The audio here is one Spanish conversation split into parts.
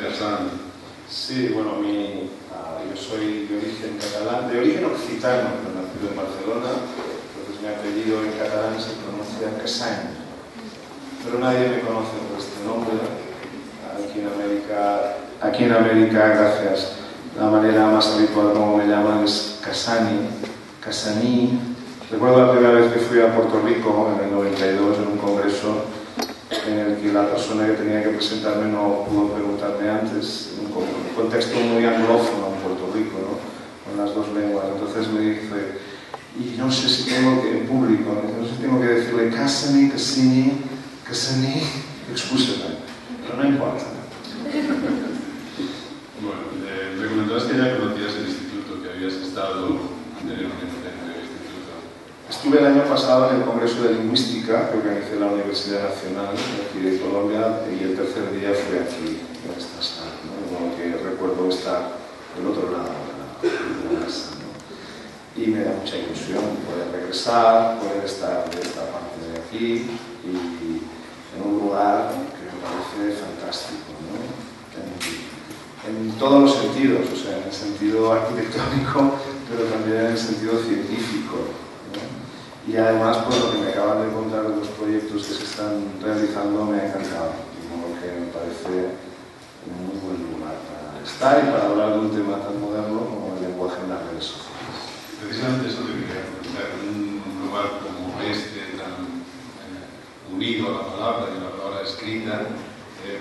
Casán. Sí, bueno, yo soy de origen catalán, de origen occitano, pero nacido en Barcelona, entonces mi apellido en catalán se pronuncia Casán, pero nadie me conoce por este nombre. Aquí en América, gracias, la manera más habitual como me llaman es Casani, Casaní. Recuerdo la primera vez que fui a Puerto Rico, en el 92, en un congreso en el que la persona que tenía que presentarme no pudo preguntarme antes, en un contexto muy anglófono en Puerto Rico, ¿no? Con las dos lenguas. Entonces me dice, y no sé si tengo que, en público, no sé si tengo que decirle Casani, Cassini, Cassani, excúseme, pero no importa. Bueno, me comentabas que ya conocías el instituto, que habías estado anteriormente en el instituto. Estuve el año pasado en el Congreso de Lingüística que organizé en la Universidad Nacional de aquí de Colombia, y el tercer día fue aquí, en esta sala, ¿no? De modo que recuerdo estar del otro lado de la mesa, ¿no? Y me da mucha ilusión poder regresar, poder estar de esta parte de aquí y en un lugar que me parece fantástico, ¿no? En todos los sentidos, o sea, en el sentido arquitectónico, pero también en el sentido científico, ¿no? Y además, pues lo que me acaban de contar de los proyectos que se están realizando me ha encantado, de modo que me parece un muy buen lugar para estar y para hablar de un tema tan moderno como el lenguaje en las redes sociales. Precisamente eso te quería preguntar, en un lugar como este, tan unido a la palabra y a la palabra escrita,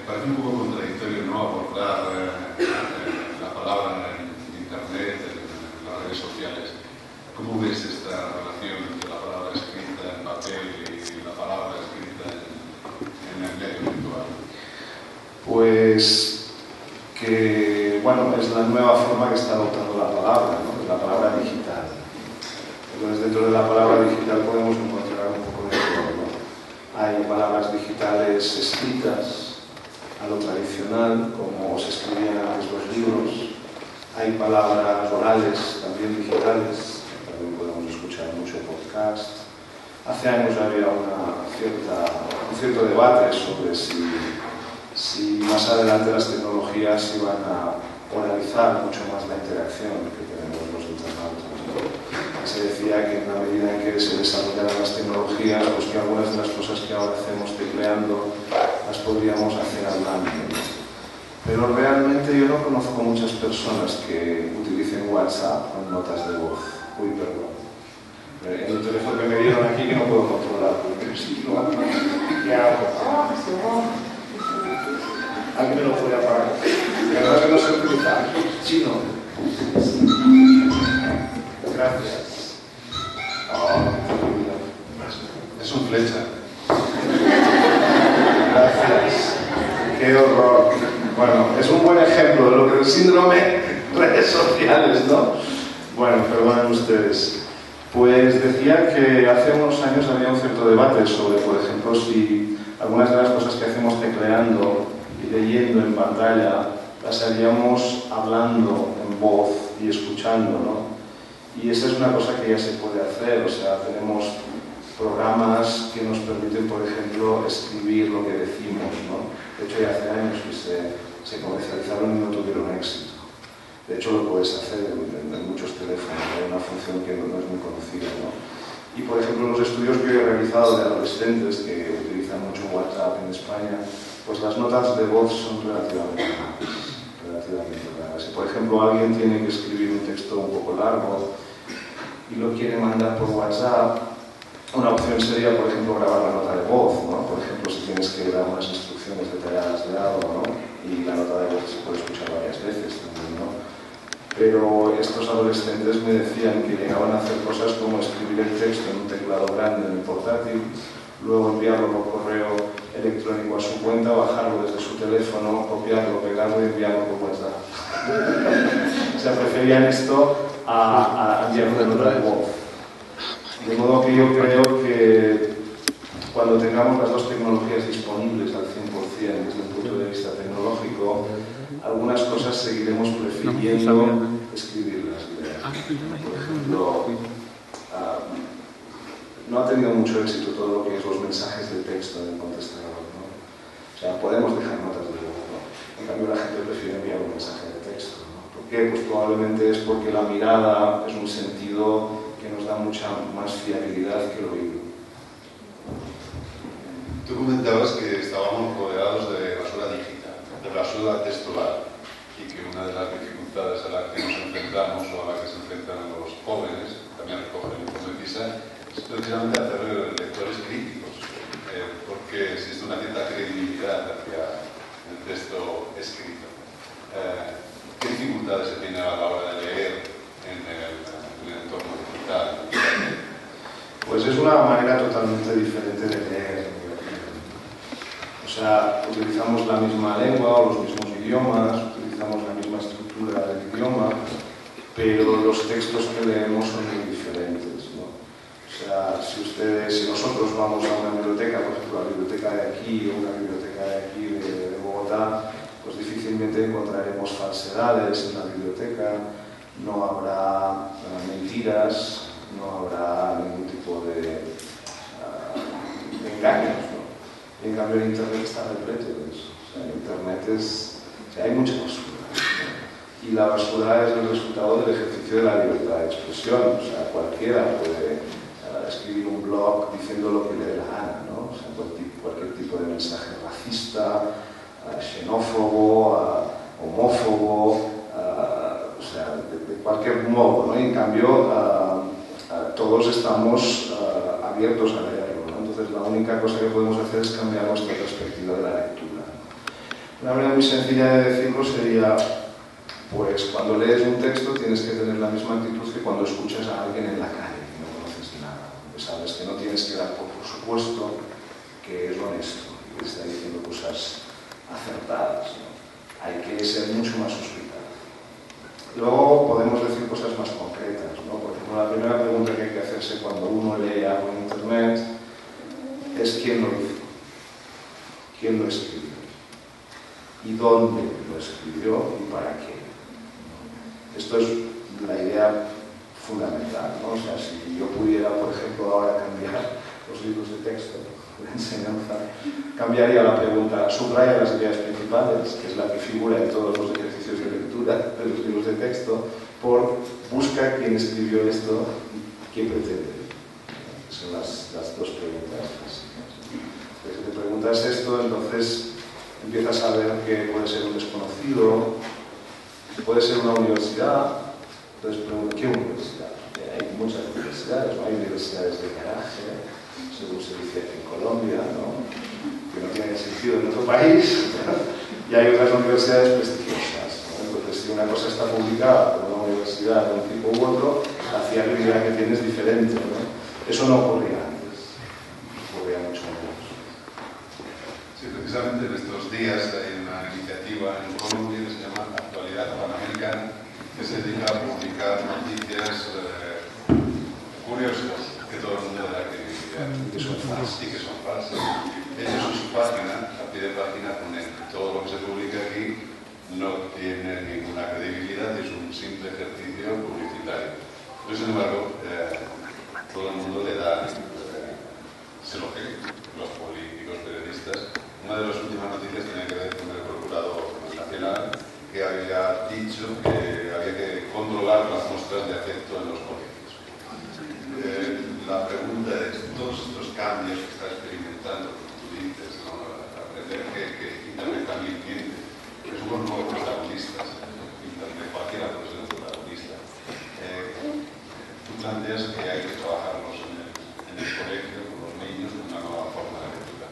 parece un poco contradictorio no abordar la palabra en Internet, en las redes sociales. ¿Cómo ves esta relación entre la palabra escrita en papel y la palabra escrita en el medio virtual? Pues que, bueno, es la nueva forma que está adoptando la palabra, ¿no? La palabra digital. Entonces, dentro de la palabra digital podemos encontrar un poco de todo, ¿no? Hay palabras digitales escritas a lo tradicional, como se escribían antes los libros. Hay palabras orales, también digitales, también podemos escuchar mucho podcast. Hace años había un cierto debate sobre si más adelante las tecnologías iban a oralizar mucho más la interacción que tenemos los internautas, ¿no? Se decía que en la medida en que se desarrollaran las tecnologías, pues que algunas de las cosas que ahora hacemos tecleando las podríamos hacer hablando, ¿no? Pero realmente yo no conozco muchas personas que utilicen WhatsApp con notas de voz. Uy, perdón. En el teléfono que me dieron aquí que no puedo controlar, porque si no, ¿qué hago? Alguien me lo puede apagar. La verdad que no sé utilizar. Chino. Gracias. Es un flecha. Gracias. Qué horror. Bueno, es un buen ejemplo de lo que es el síndrome redes sociales, ¿no? Bueno, perdonen ustedes. Pues decía que hace unos años había un cierto debate sobre, por ejemplo, si algunas de las cosas que hacemos tecleando y leyendo en pantalla las haríamos hablando en voz y escuchando, ¿no? Y esa es una cosa que ya se puede hacer, o sea, tenemos programas que nos permiten, por ejemplo, escribir lo que decimos, ¿no? De hecho, ya hace años que se comercializaron y no tuvieron éxito. De hecho, lo puedes hacer en muchos teléfonos, hay una función que no es muy conocida, ¿no? Y, por ejemplo, los estudios que yo he realizado de adolescentes que utilizan mucho WhatsApp en España, pues las notas de voz son relativamente raras. Si, por ejemplo, alguien tiene que escribir un texto un poco largo y lo quiere mandar por WhatsApp, una opción sería, por ejemplo, grabar la nota de voz, ¿no? Por ejemplo, si tienes que dar unas instrucciones detalladas de algo, ¿no? Y la nota de voz se puede escuchar varias veces también, ¿no? Pero estos adolescentes me decían que llegaban a hacer cosas como escribir el texto en un teclado grande en el portátil, luego enviarlo por correo electrónico a su cuenta, bajarlo desde su teléfono, copiarlo, pegarlo y enviarlo por WhatsApp. O sea, preferían esto a enviar una nota de voz. De modo que yo creo que cuando tengamos las dos tecnologías disponibles al 100% desde el punto de vista tecnológico, algunas cosas seguiremos prefiriendo escribirlas. Por ejemplo, no ha tenido mucho éxito todo lo que es los mensajes de texto en el contestador, ¿no? O sea, podemos dejar notas de voz, ¿no? En cambio, la gente prefiere enviar un mensaje de texto, ¿no? ¿Por qué? Pues probablemente es porque la mirada es un sentido que nos da mucha más fiabilidad que el oído. Tú comentabas que estábamos rodeados de basura digital, de basura textual, y que una de las dificultades a las que nos enfrentamos o a las que se enfrentan los jóvenes, también recoge el informe PISA, es precisamente hacer lectores críticos, porque existe una cierta credibilidad hacia el texto escrito. ¿Qué dificultades se tienen a la hora de leer en el entorno digital? Pues es una manera totalmente diferente de leer. O sea, utilizamos la misma lengua o los mismos idiomas, utilizamos la misma estructura del idioma, pero los textos que leemos son muy diferentes, ¿no? O sea, si nosotros vamos a una biblioteca, por ejemplo, la biblioteca de aquí o una biblioteca de aquí de Bogotá, pues difícilmente encontraremos falsedades en la biblioteca, no habrá mentiras, no habrá ningún tipo de engaños, ¿no? Y en cambio en Internet está repleto de eso. O sea, en Internet hay mucha basura, ¿no? Y la basura es el resultado del ejercicio de la libertad de expresión. O sea, cualquiera puede escribir un blog diciendo lo que le dé la gana, ¿no? O sea, cualquier tipo de mensaje racista, xenófobo, homófobo, o sea, de cualquier modo, ¿no? Y en cambio todos estamos abiertos a leerlo, ¿no? Entonces la única cosa que podemos hacer es cambiar nuestra perspectiva de la lectura. Una manera muy sencilla de decirlo sería, pues cuando lees un texto tienes que tener la misma actitud que cuando escuchas a alguien en la calle que no conoces nada. Porque sabes que no tienes que dar por supuesto que es honesto y que está diciendo cosas acertadas, ¿no? Hay que ser mucho más suspicaz. Luego podemos decir cosas más concretas, ¿no? Por ejemplo, la primera pregunta que hay que hacerse cuando uno lee algo en Internet es quién lo hizo, quién lo escribió, y dónde lo escribió y para qué. Esto es la idea fundamental, ¿no? O sea, si yo pudiera, por ejemplo, ahora cambiar los libros de texto de enseñanza, cambiaría la pregunta, subraya las ideas principales, que es la que figura en todos los ejercicios de lectura de los libros de texto, por busca quién escribió esto y qué pretende. Son las dos preguntas básicas. Si te preguntas esto, entonces empiezas a ver que puede ser un desconocido, puede ser una universidad. Entonces pregunto, ¿qué universidad? Hay muchas universidades, ¿no? Hay universidades de garaje, según se dice aquí en Colombia, ¿no? Que no tienen sentido en otro país, ¿no? Y hay otras universidades prestigiosas, ¿no? Entonces, si una cosa está publicada por una universidad de un tipo u otro, la fiabilidad que tiene es diferente, ¿no? Eso no ocurría antes, ocurría mucho menos. Sí, precisamente en estos días hay una iniciativa en Colombia que se llama Actualidad Panamericana, que se dedica a publicar noticias curiosas que todo el mundo da credibilidad y que son falsas. Ellos en su página, a pie de página, ponen todo lo que se publica aquí no tiene ninguna credibilidad y es un simple ejercicio publicitario. Pero sin embargo, todo el mundo le da, se lo cree, los políticos, periodistas. Una de las últimas noticias tenía que ver con el Procurador Nacional, que había dicho que había que controlar las muestras de afecto en los colegios. La pregunta es, todos estos cambios que está experimentando, como tú dices, ¿no? Aprender que Internet también tiene, que somos nuevos protagonistas, Internet, cualquiera puede ser un protagonista. Tú planteas que hay que trabajarlos en el colegio, con los niños, con una nueva forma de lectura.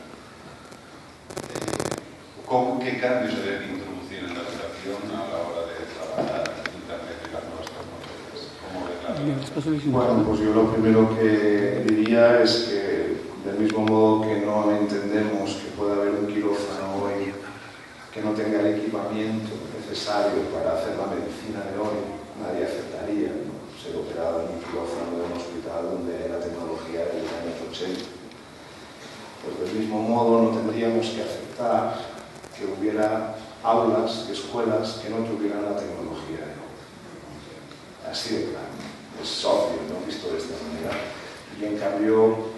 ¿Qué cambios se deben introducir en la educación a la hora de trabajar Internet y las nuevas tecnologías? ¿Cómo ves la relación? Bueno, pues yo lo primero que diría es que, del mismo modo que no entendemos que pueda haber un quirófano hoy que no tenga el equipamiento necesario para hacer la medicina de hoy, nadie aceptaría, ¿no? Ser operado en un quirófano de un hospital donde la tecnología era de los años 80. Pues del mismo modo no tendríamos que aceptar que hubiera aulas, escuelas que no tuvieran la tecnología de hoy. Así de claro. Es obvio, ¿no? Visto de esta manera. Y en cambio,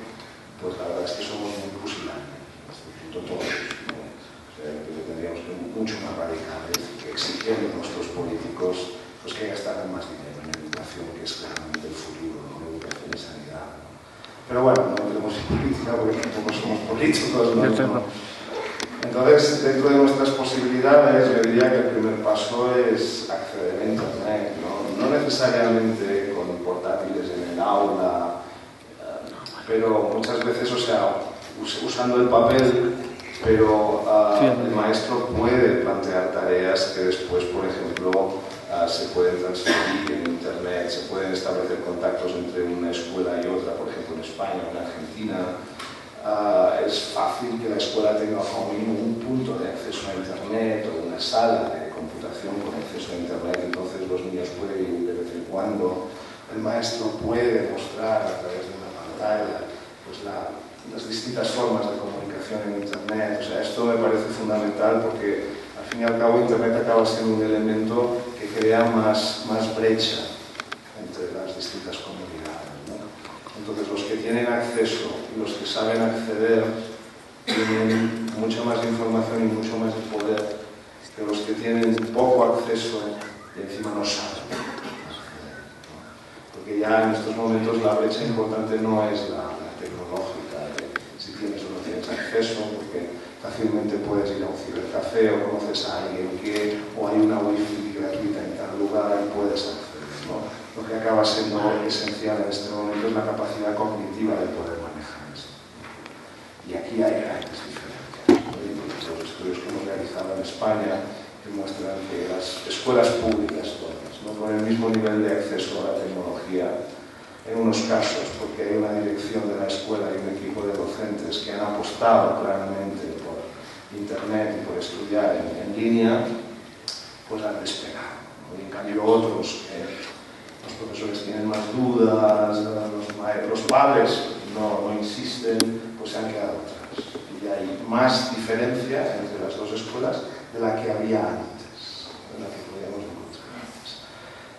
pues la verdad es que somos muy pusilánimes, hasta este punto todos, ¿no? O sea, que tendríamos que mucho más radicales, exigiendo a nuestros políticos pues, que gastaran más dinero en educación, que es claramente el futuro, ¿no? Educación y sanidad, ¿no? Pero bueno, no entremos en política porque tampoco somos políticos, ¿no? Entonces, dentro de nuestras posibilidades, yo diría que el primer paso es acceder a Internet, ¿no? No necesariamente con portátiles en el aula, pero muchas veces, o sea, usando el papel, pero el maestro puede plantear tareas que después, por ejemplo, se pueden transferir en Internet, se pueden establecer contactos entre una escuela y otra, por ejemplo, en España o en Argentina. Es fácil que la escuela tenga como mínimo un punto de acceso a Internet o una sala de computación con acceso a Internet, entonces los niños pueden ir de vez en cuando. El maestro puede mostrar a través de una pantalla pues, las distintas formas de comunicación en Internet. O sea, esto me parece fundamental porque al fin y al cabo Internet acaba siendo un elemento que crea más brecha entre las distintas comunidades, ¿no? Entonces los que tienen acceso y los que saben acceder tienen mucha más información y mucho más de poder que los que tienen poco acceso y encima no saben acceder, ¿no? Porque ya en estos momentos la brecha importante no es la tecnológica, de si tienes o no tienes acceso, porque fácilmente puedes ir a un cibercafé o conoces a alguien o hay una wifi gratuita en tal lugar y puedes acceder, ¿no? Lo que acaba siendo esencial en este momento es la capacidad cognitiva de poder manejar esto. Y aquí hay grandes diferencias, ¿no? Los estudios que hemos realizado en España demuestran que las escuelas públicas todas, ¿no? Con el mismo nivel de acceso a la tecnología, en unos casos porque hay una dirección de la escuela y un equipo de docentes que han apostado claramente por Internet y por estudiar en línea, pues han despegado, ¿no? Y en cambio otros los profesores tienen más dudas, los padres no insisten, pues se han quedado atrás. Y hay más diferencia entre las dos escuelas de la que había antes, de la que podíamos encontrar antes.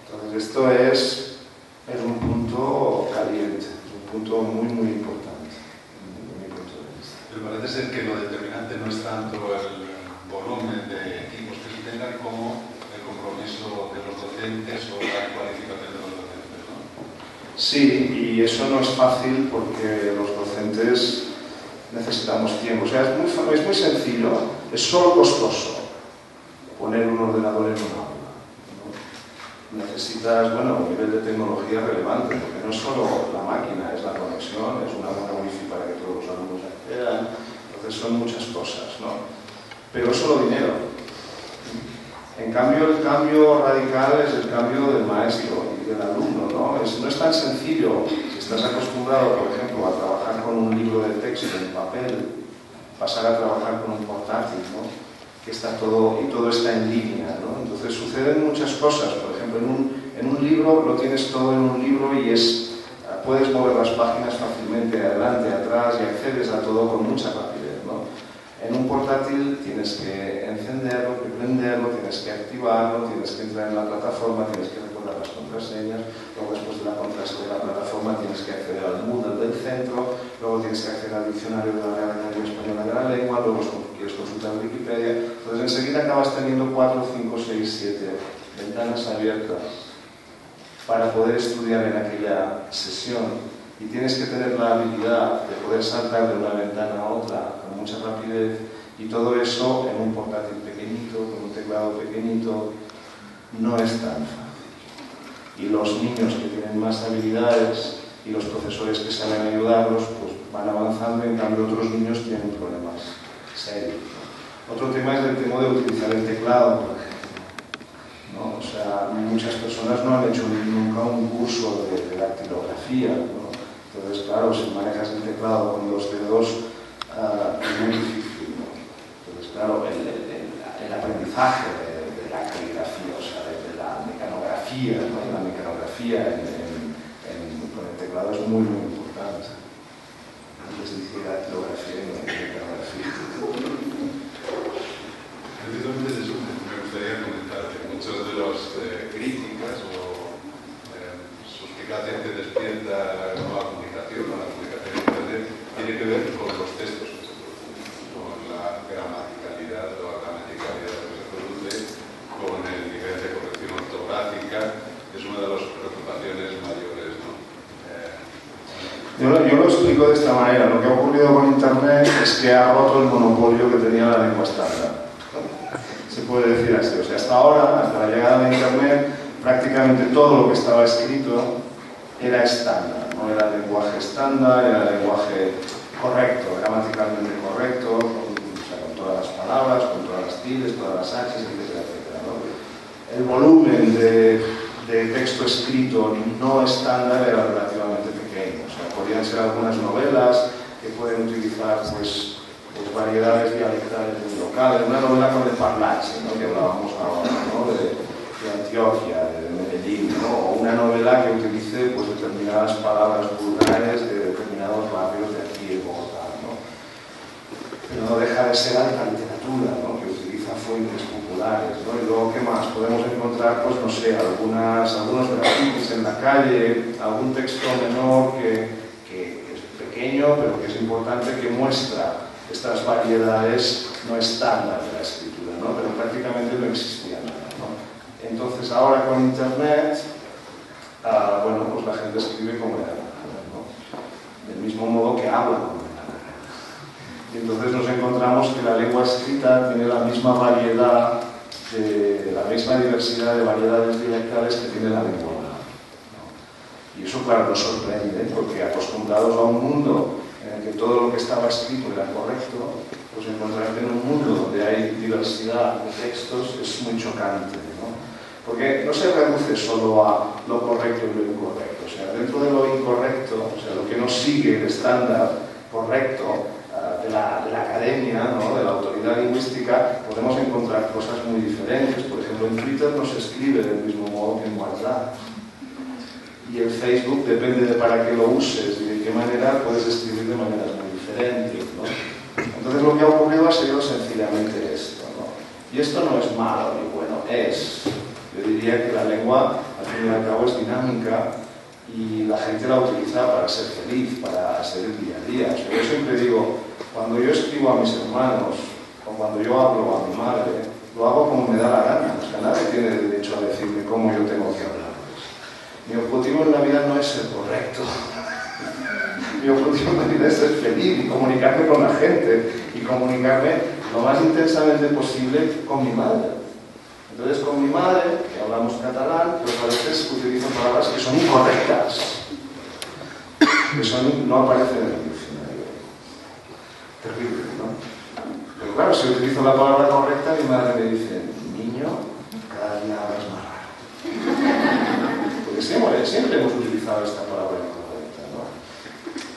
Entonces esto es un punto caliente, es un punto muy importante desde mi punto de vista. Pero parece ser que lo determinante no es tanto el volumen de equipos que se tengan como el compromiso de los docentes o la cualificación de los docentes, ¿no? Sí, y eso no es fácil porque los docentes necesitamos tiempo. O sea, es muy sencillo, es solo costoso poner un ordenador en un aula. Necesitas, bueno, un nivel de tecnología relevante, porque no es solo la máquina, es la conexión, es una buena wifi para que todos los alumnos accedan, entonces son muchas cosas, ¿no? Pero solo dinero. En cambio, el cambio radical es el cambio del maestro y del alumno, ¿no? No es tan sencillo. Si estás acostumbrado, por ejemplo, a trabajar con un libro de texto en papel, pasar a trabajar con un portátil, ¿no? Que está todo, y todo está en línea, ¿no? Entonces suceden muchas cosas. Por ejemplo, en un libro lo tienes todo en un libro y puedes mover las páginas fácilmente adelante, atrás y accedes a todo con mucha rapidez, ¿no? En un portátil tienes que encenderlo, que prenderlo, tienes que activarlo, tienes que entrar en la plataforma, tienes que recordar las contraseñas, luego después de la contraseña de la plataforma tienes que acceder al Moodle del centro, luego tienes que acceder al diccionario de la Real Academia Española de la Lengua, luego quieres consultar Wikipedia, entonces enseguida acabas teniendo 4, 5, 6, 7 ventanas abiertas para poder estudiar en aquella sesión. Y tienes que tener la habilidad de poder saltar de una ventana a otra con mucha rapidez, y todo eso en un portátil pequeñito, con un teclado pequeñito, no es tan fácil. Y los niños que tienen más habilidades y los profesores que saben ayudarlos, pues van avanzando, en cambio otros niños tienen problemas serios, ¿no? Otro tema es el tema de utilizar el teclado, por ejemplo, ¿no? O sea, muchas personas no han hecho nunca un curso de dactilografía, ¿no? Entonces, claro, si manejas el teclado con los dedos, es muy difícil, ¿no? Entonces, claro, el aprendizaje de la caligrafía, o sea, de la mecanografía, ¿no? La mecanografía con el teclado es muy importante. Antes decía dactilografía y no mecanografía. Precisamente eso me gustaría comentar que muchos de los críticas o suspicacias que despierta la nueva comunicación, la comunicación en Internet, tiene que ver con los textos que se producen, con la gramaticalidad o la gramaticalidad de los Yo lo explico de esta manera. Lo que ha ocurrido con Internet es que ha roto el monopolio que tenía la lengua estándar. Se puede decir así. O sea, hasta ahora, hasta la llegada de Internet, prácticamente todo lo que estaba escrito era estándar, ¿no? Era el lenguaje estándar, era el lenguaje correcto, gramaticalmente correcto, con todas las palabras, con todas las tildes, todas las h's, etcétera, etcétera, ¿no? El volumen de texto escrito no estándar era relativamente pequeño. O sea, podían ser algunas novelas que pueden utilizar pues variedades dialectales muy locales. Una novela con el parlache, ¿no? Que hablábamos ahora, ¿no? de Antioquia, de Medellín, ¿no? O una novela que utilice pues, determinadas palabras vulgares de determinados barrios de aquí de Bogotá, ¿no? Pero no deja de ser alta literatura, ¿no? Que utiliza fuentes populares, ¿no? Y luego, ¿qué más? Podemos encontrar, pues no sé, algunos grafitis en la calle, algún texto menor que es pequeño, pero que es importante, que muestra estas variedades no estándar de la escritura, ¿no? Pero prácticamente no existían nada, ¿no? Entonces, ahora con Internet, bueno, pues la gente escribe como le da la gana, ¿no? Del mismo modo que habla como le da la gana. Y entonces nos encontramos que la lengua escrita tiene la misma variedad, la misma diversidad de variedades dialectales que tiene la lengua oral, ¿no? Y eso, claro, nos sorprende, porque acostumbrados a un mundo en el que todo lo que estaba escrito era correcto, pues encontrarte en un mundo donde hay diversidad de textos es muy chocante, ¿no? Porque no se reduce solo a lo correcto y lo incorrecto. O sea, dentro de lo incorrecto, o sea, lo que no sigue el estándar correcto de la academia, ¿no? De la autoridad lingüística, podemos encontrar cosas muy diferentes. Por ejemplo, en Twitter no se escribe del mismo modo que en WhatsApp. Y el Facebook, depende de para qué lo uses y de qué manera, puedes escribir de maneras muy diferentes, ¿no? Entonces lo que ha ocurrido ha sido sencillamente esto, ¿no? Y esto no es malo ni bueno, yo diría que la lengua, al fin y al cabo, es dinámica y la gente la utiliza para ser feliz, para ser el día a día. O sea, yo siempre digo, cuando yo escribo a mis hermanos o cuando yo hablo a mi madre, lo hago como me da la gana. O sea, nadie tiene derecho a decirme cómo yo tengo que hablar. Mi objetivo en la vida no es ser correcto. Mi objetivo en la vida es ser feliz y comunicarme con la gente y comunicarme lo más intensamente posible con mi madre. Entonces, con mi madre, que hablamos catalán, pues a veces utilizo palabras que son incorrectas, que no aparecen en el diccionario. Terrible, ¿no? Pero claro, si utilizo la palabra correcta, mi madre me dice, niño, cada día hablas más raro. Porque siempre hemos utilizado esta palabra incorrecta, ¿no?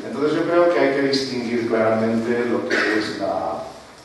Entonces yo creo que hay que distinguir claramente lo que es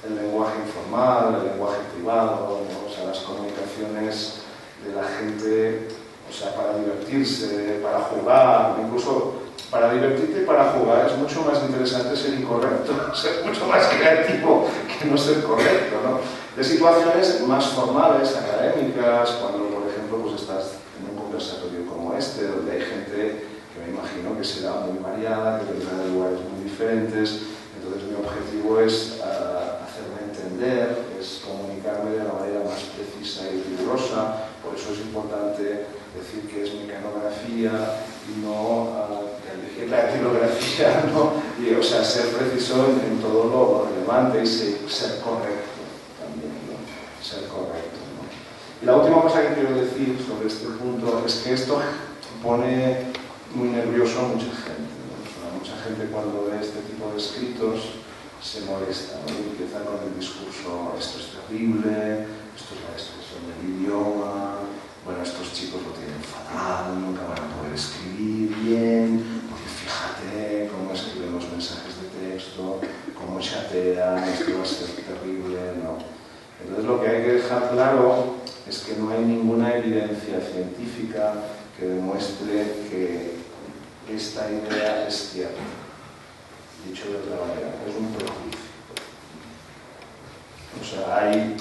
el lenguaje informal, el lenguaje privado, ¿no? O sea, las comunicaciones de la gente, o sea, para divertirse, para jugar, incluso para divertirte y para jugar es mucho más interesante ser incorrecto, ser mucho más creativo que no ser correcto, ¿no? De situaciones más formales, académicas, cuando, por ejemplo, pues estás en un conversatorio como este, donde hay gente que me imagino que será muy variada, que vendrá de lugares muy diferentes. Entonces mi objetivo es hacerme entender, es comunicarme de la manera más precisa y rigurosa. Por eso es importante decir que es mecanografía y no la etilografía, ¿no? Y, o sea, ser preciso en todo lo relevante y ser correcto también, ¿no? Ser correcto, ¿no? Y la última cosa que quiero decir sobre este punto es que esto pone muy nervioso a mucha gente, ¿no? O sea, mucha gente cuando ve este tipo de escritos se molesta, ¿no? Y empieza con el discurso, esto es terrible, esto es la expresión del idioma, bueno, estos chicos lo tienen fatal, nunca van a poder escribir bien, porque fíjate cómo escriben los mensajes de texto, cómo chatean, esto va a ser terrible, ¿no? Entonces lo que hay que dejar claro es que no hay ninguna evidencia científica que demuestre que esta idea es cierta. Dicho de otra manera, es un prejuicio. O sea, hay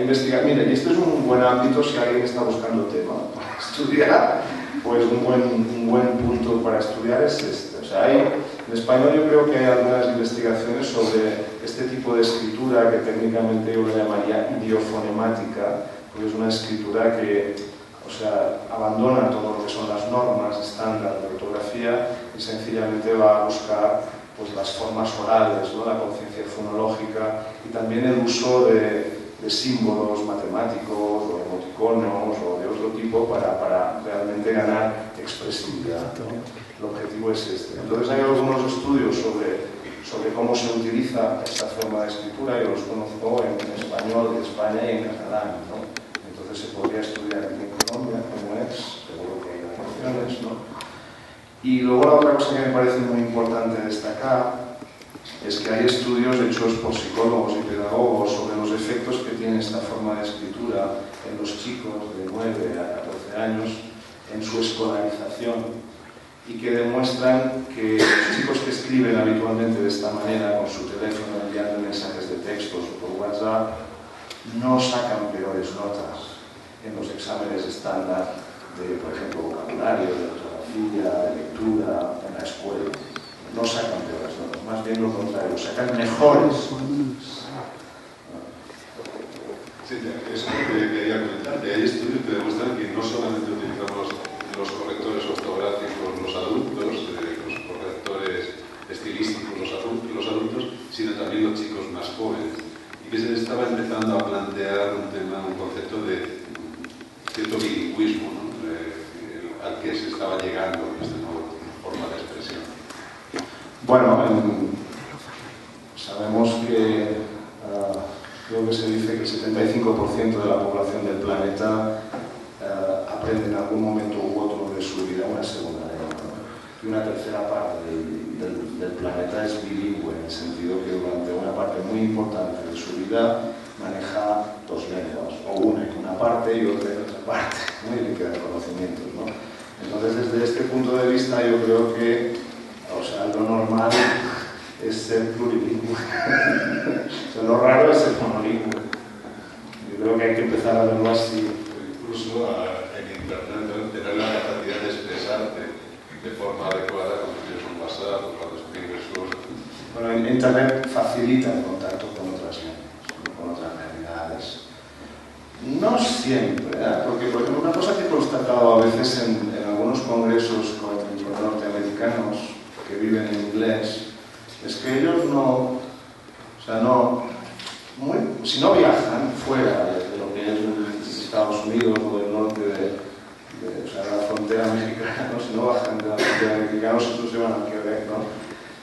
investigar. Mira, y este es un buen ámbito si alguien está buscando tema para estudiar, pues un buen punto para estudiar es este. O sea, en español yo creo que hay algunas investigaciones sobre este tipo de escritura que técnicamente yo lo llamaría idiofonemática, porque es una escritura que, o sea, abandona todo lo que son las normas estándar de ortografía y sencillamente va a buscar pues, las formas orales, ¿no? La conciencia fonológica y también el uso de símbolos matemáticos o emoticonos o de otro tipo para realmente ganar expresividad, ¿no? El objetivo es este. Entonces hay algunos estudios sobre cómo se utiliza esta forma de escritura, yo los conozco en español de España y en catalán, ¿no? Entonces se podría estudiar aquí en Colombia, como es, seguro que hay variaciones, ¿no? Y luego la otra cosa que me parece muy importante destacar es que hay estudios hechos por psicólogos y pedagogos sobre los efectos que tiene esta forma de escritura en los chicos de 9 a 14 años en su escolarización y que demuestran que los chicos que escriben habitualmente de esta manera con su teléfono enviando mensajes de textos o por WhatsApp no sacan peores notas en los exámenes estándar de, por ejemplo, vocabulario, de ortografía, de lectura en la escuela. No sacan peores notas, más bien lo contrario, sacan mejores. Sí, eso es lo que quería comentarte. Hay estudios que demuestran que no solamente utilizamos los correctores ortográficos los adultos, los correctores estilísticos los adultos, sino también los chicos más jóvenes. Y que se estaba empezando a plantear un concepto de cierto bilingüismo, ¿no? Al que se estaba llegando con esta nueva forma de expresión. Bueno, sabemos que creo que se dice que el 75% de la población del planeta aprende en algún momento u otro de su vida una segunda lengua, ¿no? Y una tercera parte del planeta es bilingüe, en el sentido que durante una parte muy importante de su vida maneja dos lenguas, o una parte y otra parte, ¿no? Y le quedan conocimientos, ¿no? Entonces, desde este punto de vista, yo creo que, o sea, lo normal es ser plurilingüe. O sea, lo raro es ser monolingüe. Yo creo que hay que empezar a verlo así. Incluso en Internet tener la capacidad de expresarte de forma adecuada cuando tienes un WhatsApp o cuando escribes sus... Bueno, en Internet facilita el contacto con otras lenguas, con otras realidades. No siempre, ¿eh? Porque, por ejemplo, una cosa que he constatado a veces en algunos congresos con norteamericanos que viven en inglés es que ellos no, o sea, si no viajan fuera de lo que es Estados Unidos o del norte o sea, la frontera mexicana, ¿no? Si no bajan de la frontera mexicana, nosotros se van a Quebec, ¿no?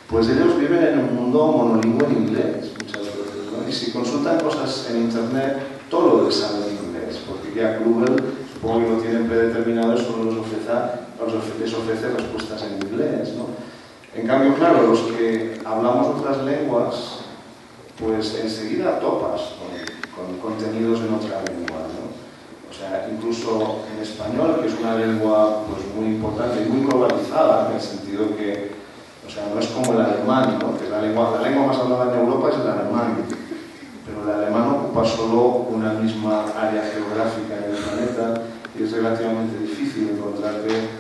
Pues ellos viven en un mundo monolingüe en inglés muchas veces, ¿no? Y si consultan cosas en Internet, todo lo saben en inglés, porque ya Google, supongo que lo tienen predeterminado, solo les ofrece respuestas en inglés, ¿no? En cambio, claro, los que hablamos otras lenguas, pues enseguida topas con contenidos en otra lengua, ¿no? O sea, incluso en español, que es una lengua pues, muy importante y muy globalizada, en el sentido que, o sea, no es como el alemán, ¿no? Que la lengua más hablada en Europa es el alemán, pero el alemán ocupa solo una misma área geográfica en el planeta y es relativamente difícil encontrarte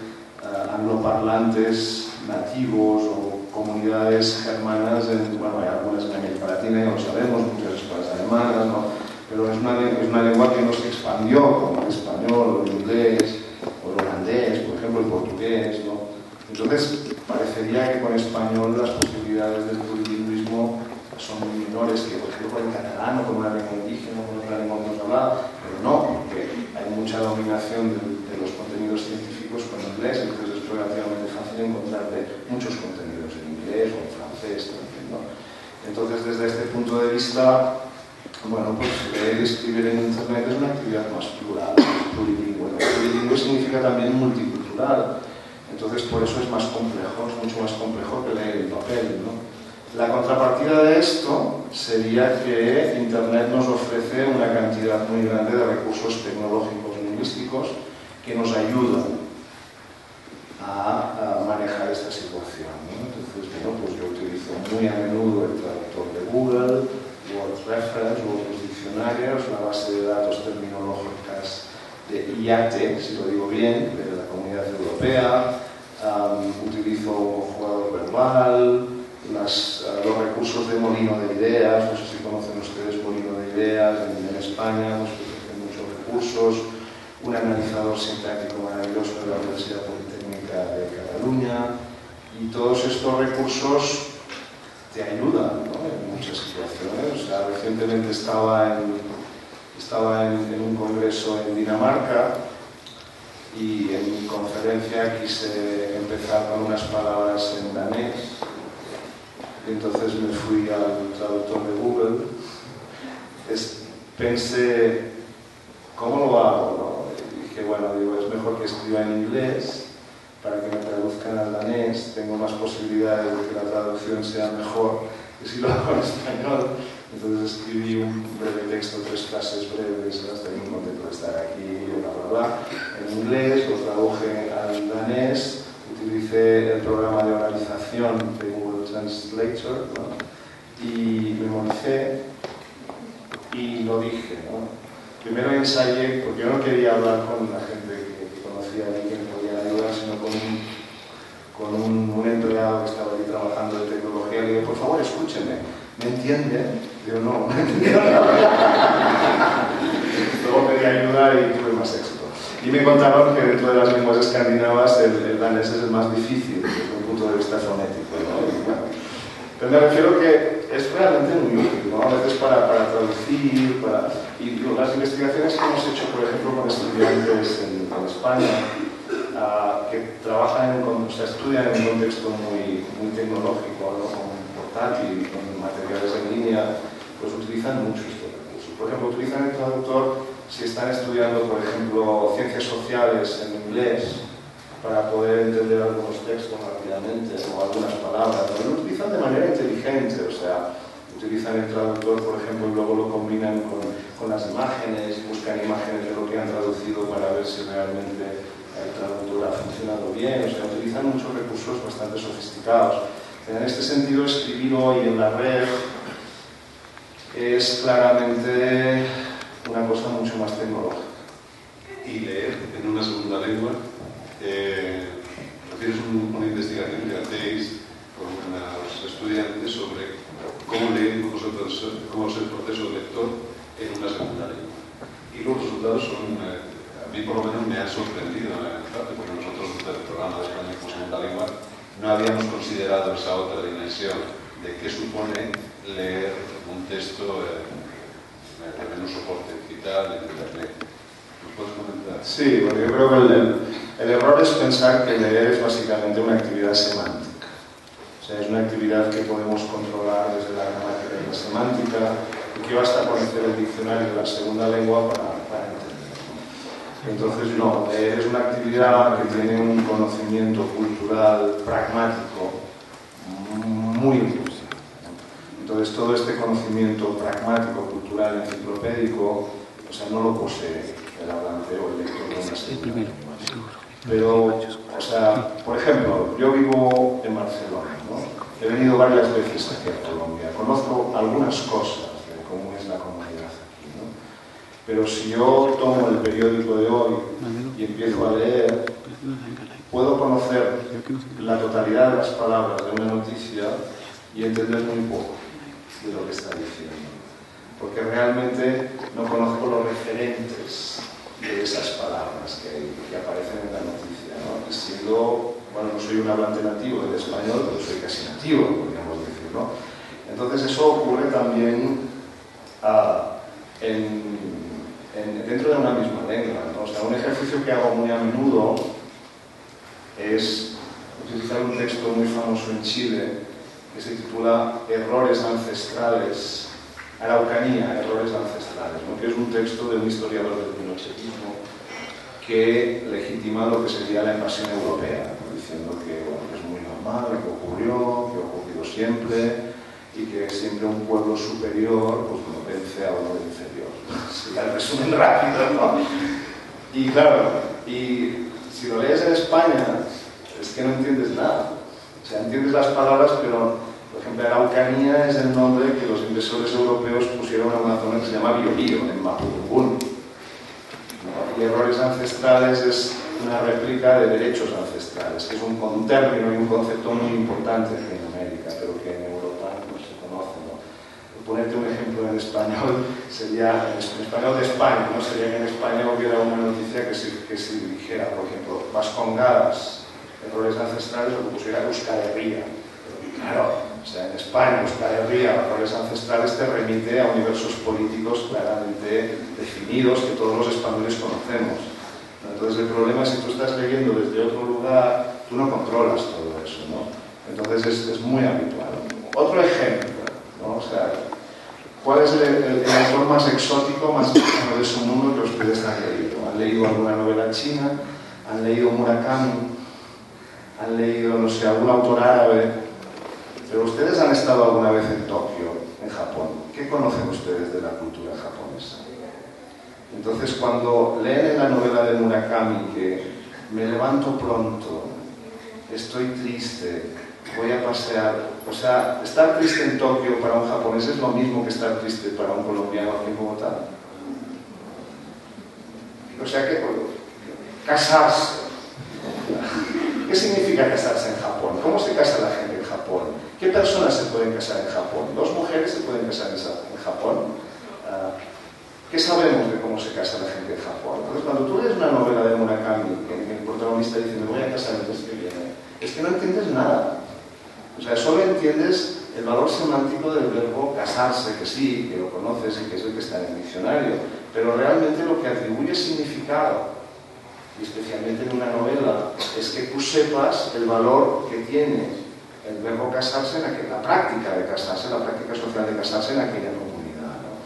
angloparlantes nativos o comunidades germanas, bueno, hay algunas en América Latina, ya lo sabemos, muchas escuelas alemanas, ¿no? Pero es una lengua que no se expandió como el español, o el inglés, o el holandés, por ejemplo, el portugués, ¿no? Entonces, parecería que con español las posibilidades del plurilingüismo son muy menores que, por ejemplo, con el catalán o con una lengua indígena o con otra lengua que nos hablaba, pero no, porque hay mucha dominación de los contenidos científicos con inglés, entonces es relativamente fácil encontrarle muchos contenidos en inglés o en francés, ¿no? Entonces, desde este punto de vista, bueno, pues leer y escribir en Internet es una actividad más plural, plurilingüe. Plurilingüe significa también multicultural, entonces por eso es más complejo, es mucho más complejo que leer en papel, ¿no? La contrapartida de esto sería que Internet nos ofrece una cantidad muy grande de recursos tecnológicos lingüísticos que nos ayudan a manejar esta situación, ¿no? Entonces, bueno, pues yo utilizo muy a menudo el traductor de Google, Word Reference u otros diccionarios, la base de datos terminológicas de IATE, si lo digo bien, de la Comunidad Europea, utilizo un conjugador verbal, los recursos de molino de ideas, no sé si conocen ustedes molino de ideas, en España nos ofrecen muchos recursos, un analizador sintáctico maravilloso de la Universidad Politécnica de Cataluña, y todos estos recursos te ayudan, ¿no?, en muchas situaciones. O sea, recientemente estaba en un congreso en Dinamarca y en mi conferencia quise empezar con unas palabras en danés, y entonces me fui al traductor de Google. Pensé, ¿cómo lo hago?, ¿no? Y dije, bueno, digo, es mejor que escriba en inglés para que me traduzcan al danés, tengo más posibilidades de que la traducción sea mejor que si lo hago en español. Entonces escribí un breve texto, 3 frases breves, estoy muy contento de estar aquí, bla, bla, bla, en inglés, lo traduje al danés, utilicé el programa de oralización de Google Translator, ¿no?, y memoricé y lo dije, ¿no? Primero ensayé, porque yo no quería hablar con la gente que conocía a mí, que me podía ayudar, sino con un empleado que estaba allí trabajando de tecnología. Le dije, por favor, escúchenme, ¿me entienden? Digo, no entiendo nada. Luego pedí ayuda y tuve más éxito. Y me contaron que dentro de las lenguas escandinavas el danés es el más difícil desde un punto de vista fonético, ¿no? Y bueno, pero me refiero que es realmente muy útil, ¿no? A veces para traducir, y las investigaciones que hemos hecho, por ejemplo, con estudiantes en España, que trabajan, o sea, estudian en un contexto muy tecnológico, ¿no?, con portátil, con materiales en línea, pues utilizan mucho estos recursos. Por ejemplo, utilizan el traductor si están estudiando, por ejemplo, ciencias sociales en inglés, para poder entender algunos textos rápidamente o algunas palabras. Pero lo utilizan de manera inteligente, o sea, utilizan el traductor, por ejemplo, y luego lo combinan con las imágenes, buscan imágenes de lo que han traducido para ver si realmente el traductor ha funcionado bien. O sea, utilizan muchos recursos bastante sofisticados. En este sentido, escribir hoy en la red es claramente una cosa mucho más tecnológica. Y leer en una segunda lengua, refieres una investigación que hacéis con unos estudiantes sobre cómo leer vosotros, cómo es el proceso de lector en una segunda lengua. Y los resultados son, a mí por lo menos me han sorprendido, porque nosotros desde el programa de España como segunda lengua no habíamos considerado esa otra dimensión de qué supone leer un texto de menos soporte digital, en internet. ¿Nos puedes comentar? Sí, porque yo creo que el error es pensar que leer es básicamente una actividad semántica. O sea, es una actividad que podemos controlar desde la gramática y la semántica, y que basta conocer el diccionario de la segunda lengua para entenderlo. Entonces, no, leer es una actividad que tiene un conocimiento cultural pragmático muy importante. Entonces, todo este conocimiento pragmático, cultural, enciclopédico, o sea, no lo posee el hablante o el lector de una segunda lengua. Pero, o sea, por ejemplo, yo vivo en Barcelona, ¿no? He venido varias veces aquí a Colombia, conozco algunas cosas de cómo es la comunidad aquí, ¿no? Pero si yo tomo el periódico de hoy y empiezo a leer, puedo conocer la totalidad de las palabras de una noticia y entender muy poco de lo que está diciendo, porque realmente no conozco los referentes de esas palabras que aparecen en la noticia, ¿no? Y siendo, bueno, no soy un hablante nativo del español, pero soy casi nativo, podríamos decir, ¿no? Entonces eso ocurre también dentro de una misma lengua, ¿no? O sea, un ejercicio que hago muy a menudo es utilizar un texto muy famoso en Chile que se titula Errores ancestrales, Araucanía, errores ancestrales, ¿no? Que es un texto de un historiador del pinochetismo que legitima lo que sería la invasión europea, ¿no? Diciendo que, bueno, que es muy normal, que ocurrió, que ha ocurrido siempre y que siempre un pueblo superior pues, bueno, vence a uno inferior. Sería el resumen rápido, ¿no? Y claro, y si lo lees en España es que no entiendes nada. O sea, entiendes las palabras, pero por ejemplo, Araucanía es el nombre que los inversores europeos pusieron a una zona que se llama Biobío, en Mapudungun. Y errores ancestrales es una réplica de derechos ancestrales, que es un término y un concepto muy importante aquí en América, pero que en Europa no se conoce, ¿no? Por ponerte un ejemplo en español sería, en español de España, ¿no? Sería que en España hubiera una noticia que se dijera, por ejemplo, Vascongadas, errores ancestrales, o que pusiera Euskal Herria. Claro, o sea, en España, Euskal Herria, errores ancestrales, te remite a universos políticos claramente definidos que todos los españoles conocemos. Entonces el problema es que si tú estás leyendo desde otro lugar, tú no controlas todo eso, ¿no? Entonces es muy habitual. Otro ejemplo, ¿no? O sea, ¿cuál es el autor más exótico, más lejano de su mundo que ustedes han leído? ¿Han leído alguna novela china? ¿Han leído Murakami? ¿Han leído, no sé, algún autor árabe? Pero ustedes han estado alguna vez en Tokio, en Japón. ¿Qué conocen ustedes de la cultura japonesa? Entonces, cuando leen en la novela de Murakami que me levanto pronto, estoy triste, voy a pasear, o sea, estar triste en Tokio para un japonés es lo mismo que estar triste para un colombiano aquí en Bogotá. O sea que, casarse. ¿Qué significa casarse en Japón? ¿Cómo se casa la gente en Japón? ¿Qué personas se pueden casar en Japón? ¿Dos mujeres se pueden casar en Japón? ¿Qué sabemos de cómo se casa la gente en Japón? Entonces, cuando tú lees una novela de Murakami, en el protagonista dice, me voy a casar el mes que viene, es que no entiendes nada. O sea, solo entiendes el valor semántico del verbo casarse, que sí, que lo conoces y que es el que está en el diccionario, pero realmente lo que atribuye significado, y especialmente en una novela, es que tú sepas el valor que tiene el verbo casarse, la práctica de casarse, la práctica social de casarse en aquella comunidad, ¿no?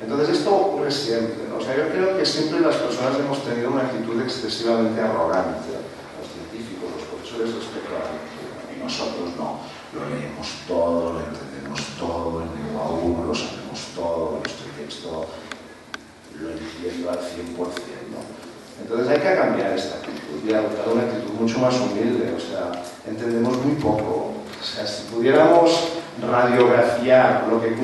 Entonces esto ocurre siempre, ¿no? O sea, yo creo que siempre las personas hemos tenido una actitud excesivamente arrogante, los científicos, los profesores respecto a la lectura. Nosotros no, lo leemos todo, lo entendemos todo, en lengua 1 lo sabemos todo, nuestro texto lo entiendo al 100%, ¿no? Entonces hay que cambiar esta actitud y adoptar una actitud mucho más humilde, o sea, entendemos muy poco. O sea, si pudiéramos radiografiar lo que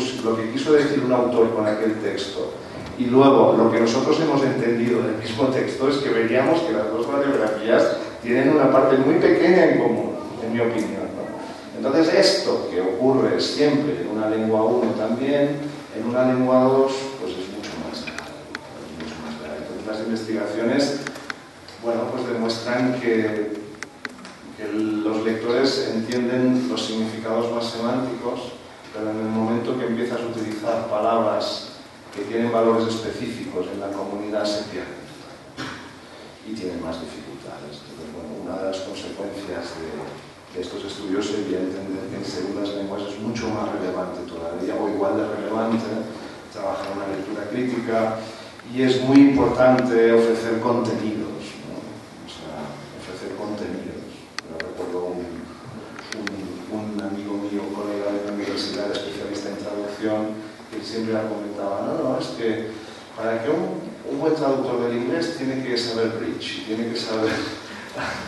quiso decir un autor con aquel texto y luego lo que nosotros hemos entendido del mismo texto, es que veríamos que las dos radiografías tienen una parte muy pequeña en común, en mi opinión, ¿no? Entonces esto que ocurre siempre en una lengua 1 también, en una lengua 2, pues es mucho más grave. Entonces las investigaciones, bueno, pues demuestran que los lectores entienden los significados más semánticos, pero en el momento que empiezas a utilizar palabras que tienen valores específicos en la comunidad se pierden y tienen más dificultades. Entonces, bueno, una de las consecuencias de estos estudios sería entender que en segundas lenguas es mucho más relevante todavía, o igual de relevante, trabajar una lectura crítica, y es muy importante ofrecer contenidos, ¿no? O sea, ofrecer contenidos. Yo recuerdo un amigo mío, un colega de la universidad, especialista en traducción, que siempre comentaba, no, es que para que un buen traductor del inglés tiene que saber Bridge, tiene que saber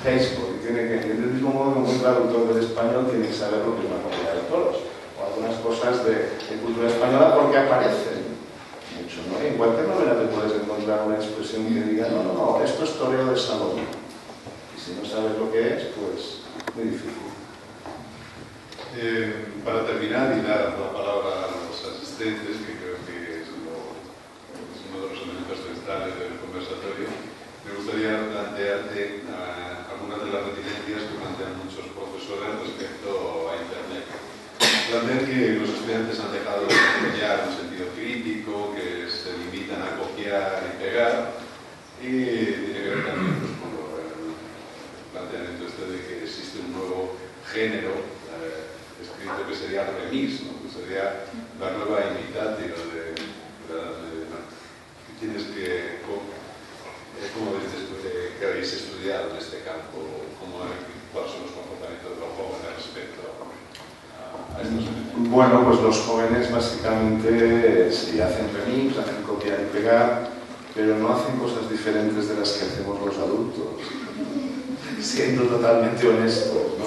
Facebook, tiene que, del mismo modo que un buen traductor del español tiene que saber lo que es una comida de toros, o algunas cosas de cultura española, porque aparecen mucho, ¿no? En cualquier novela te puedes encontrar una expresión que diga, no, esto es toreo de Salomón. Y si no sabes lo que es, pues muy difícil. Para terminar y dar la palabra a los asistentes, que creo que es uno de los elementos centrales del conversatorio, me gustaría plantearte algunas de las reticencias que plantean muchos profesores respecto a Internet. Plantean que los estudiantes han dejado de desarrollar un sentido crítico, que se limitan a copiar y pegar, y tiene que ver también pues, con el planteamiento de que existe un nuevo género escrito que sería remix, ¿no? Que sería la nueva imitatio de que tienes que, ¿cómo dices que habéis estudiado en este campo? ¿Cuáles son los comportamientos de los jóvenes respecto a estos elementos? Bueno, pues los jóvenes básicamente sí hacen remix, hacen copiar y pegar, pero no hacen cosas diferentes de las que hacemos los adultos, siendo totalmente honestos, ¿no?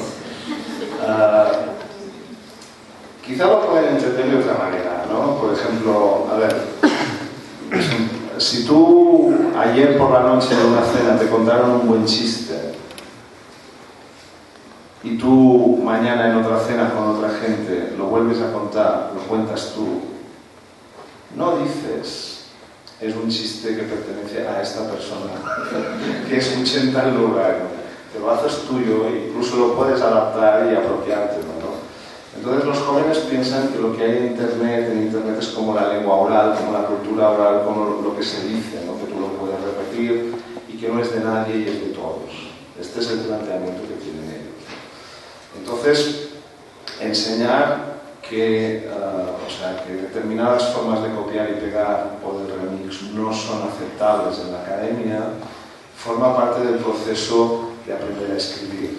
Quizá lo pueden entender de otra manera, ¿no? Por ejemplo, a ver, si tú ayer por la noche en una cena te contaron un buen chiste y tú mañana en otra cena con otra gente lo vuelves a contar, lo cuentas tú, no dices, es un chiste que pertenece a esta persona, que escuché en tal lugar, ¿no? Te lo haces tuyo e incluso lo puedes adaptar y apropiártelo, ¿no? Entonces los jóvenes piensan que lo que hay en Internet es como la lengua oral, como la cultura oral, como lo que se dice, ¿no? Que tú lo puedes repetir y que no es de nadie y es de todos. Este es el planteamiento que tienen ellos. Entonces, enseñar que determinadas formas de copiar y pegar o de remix no son aceptables en la academia forma parte del proceso de aprender a escribir,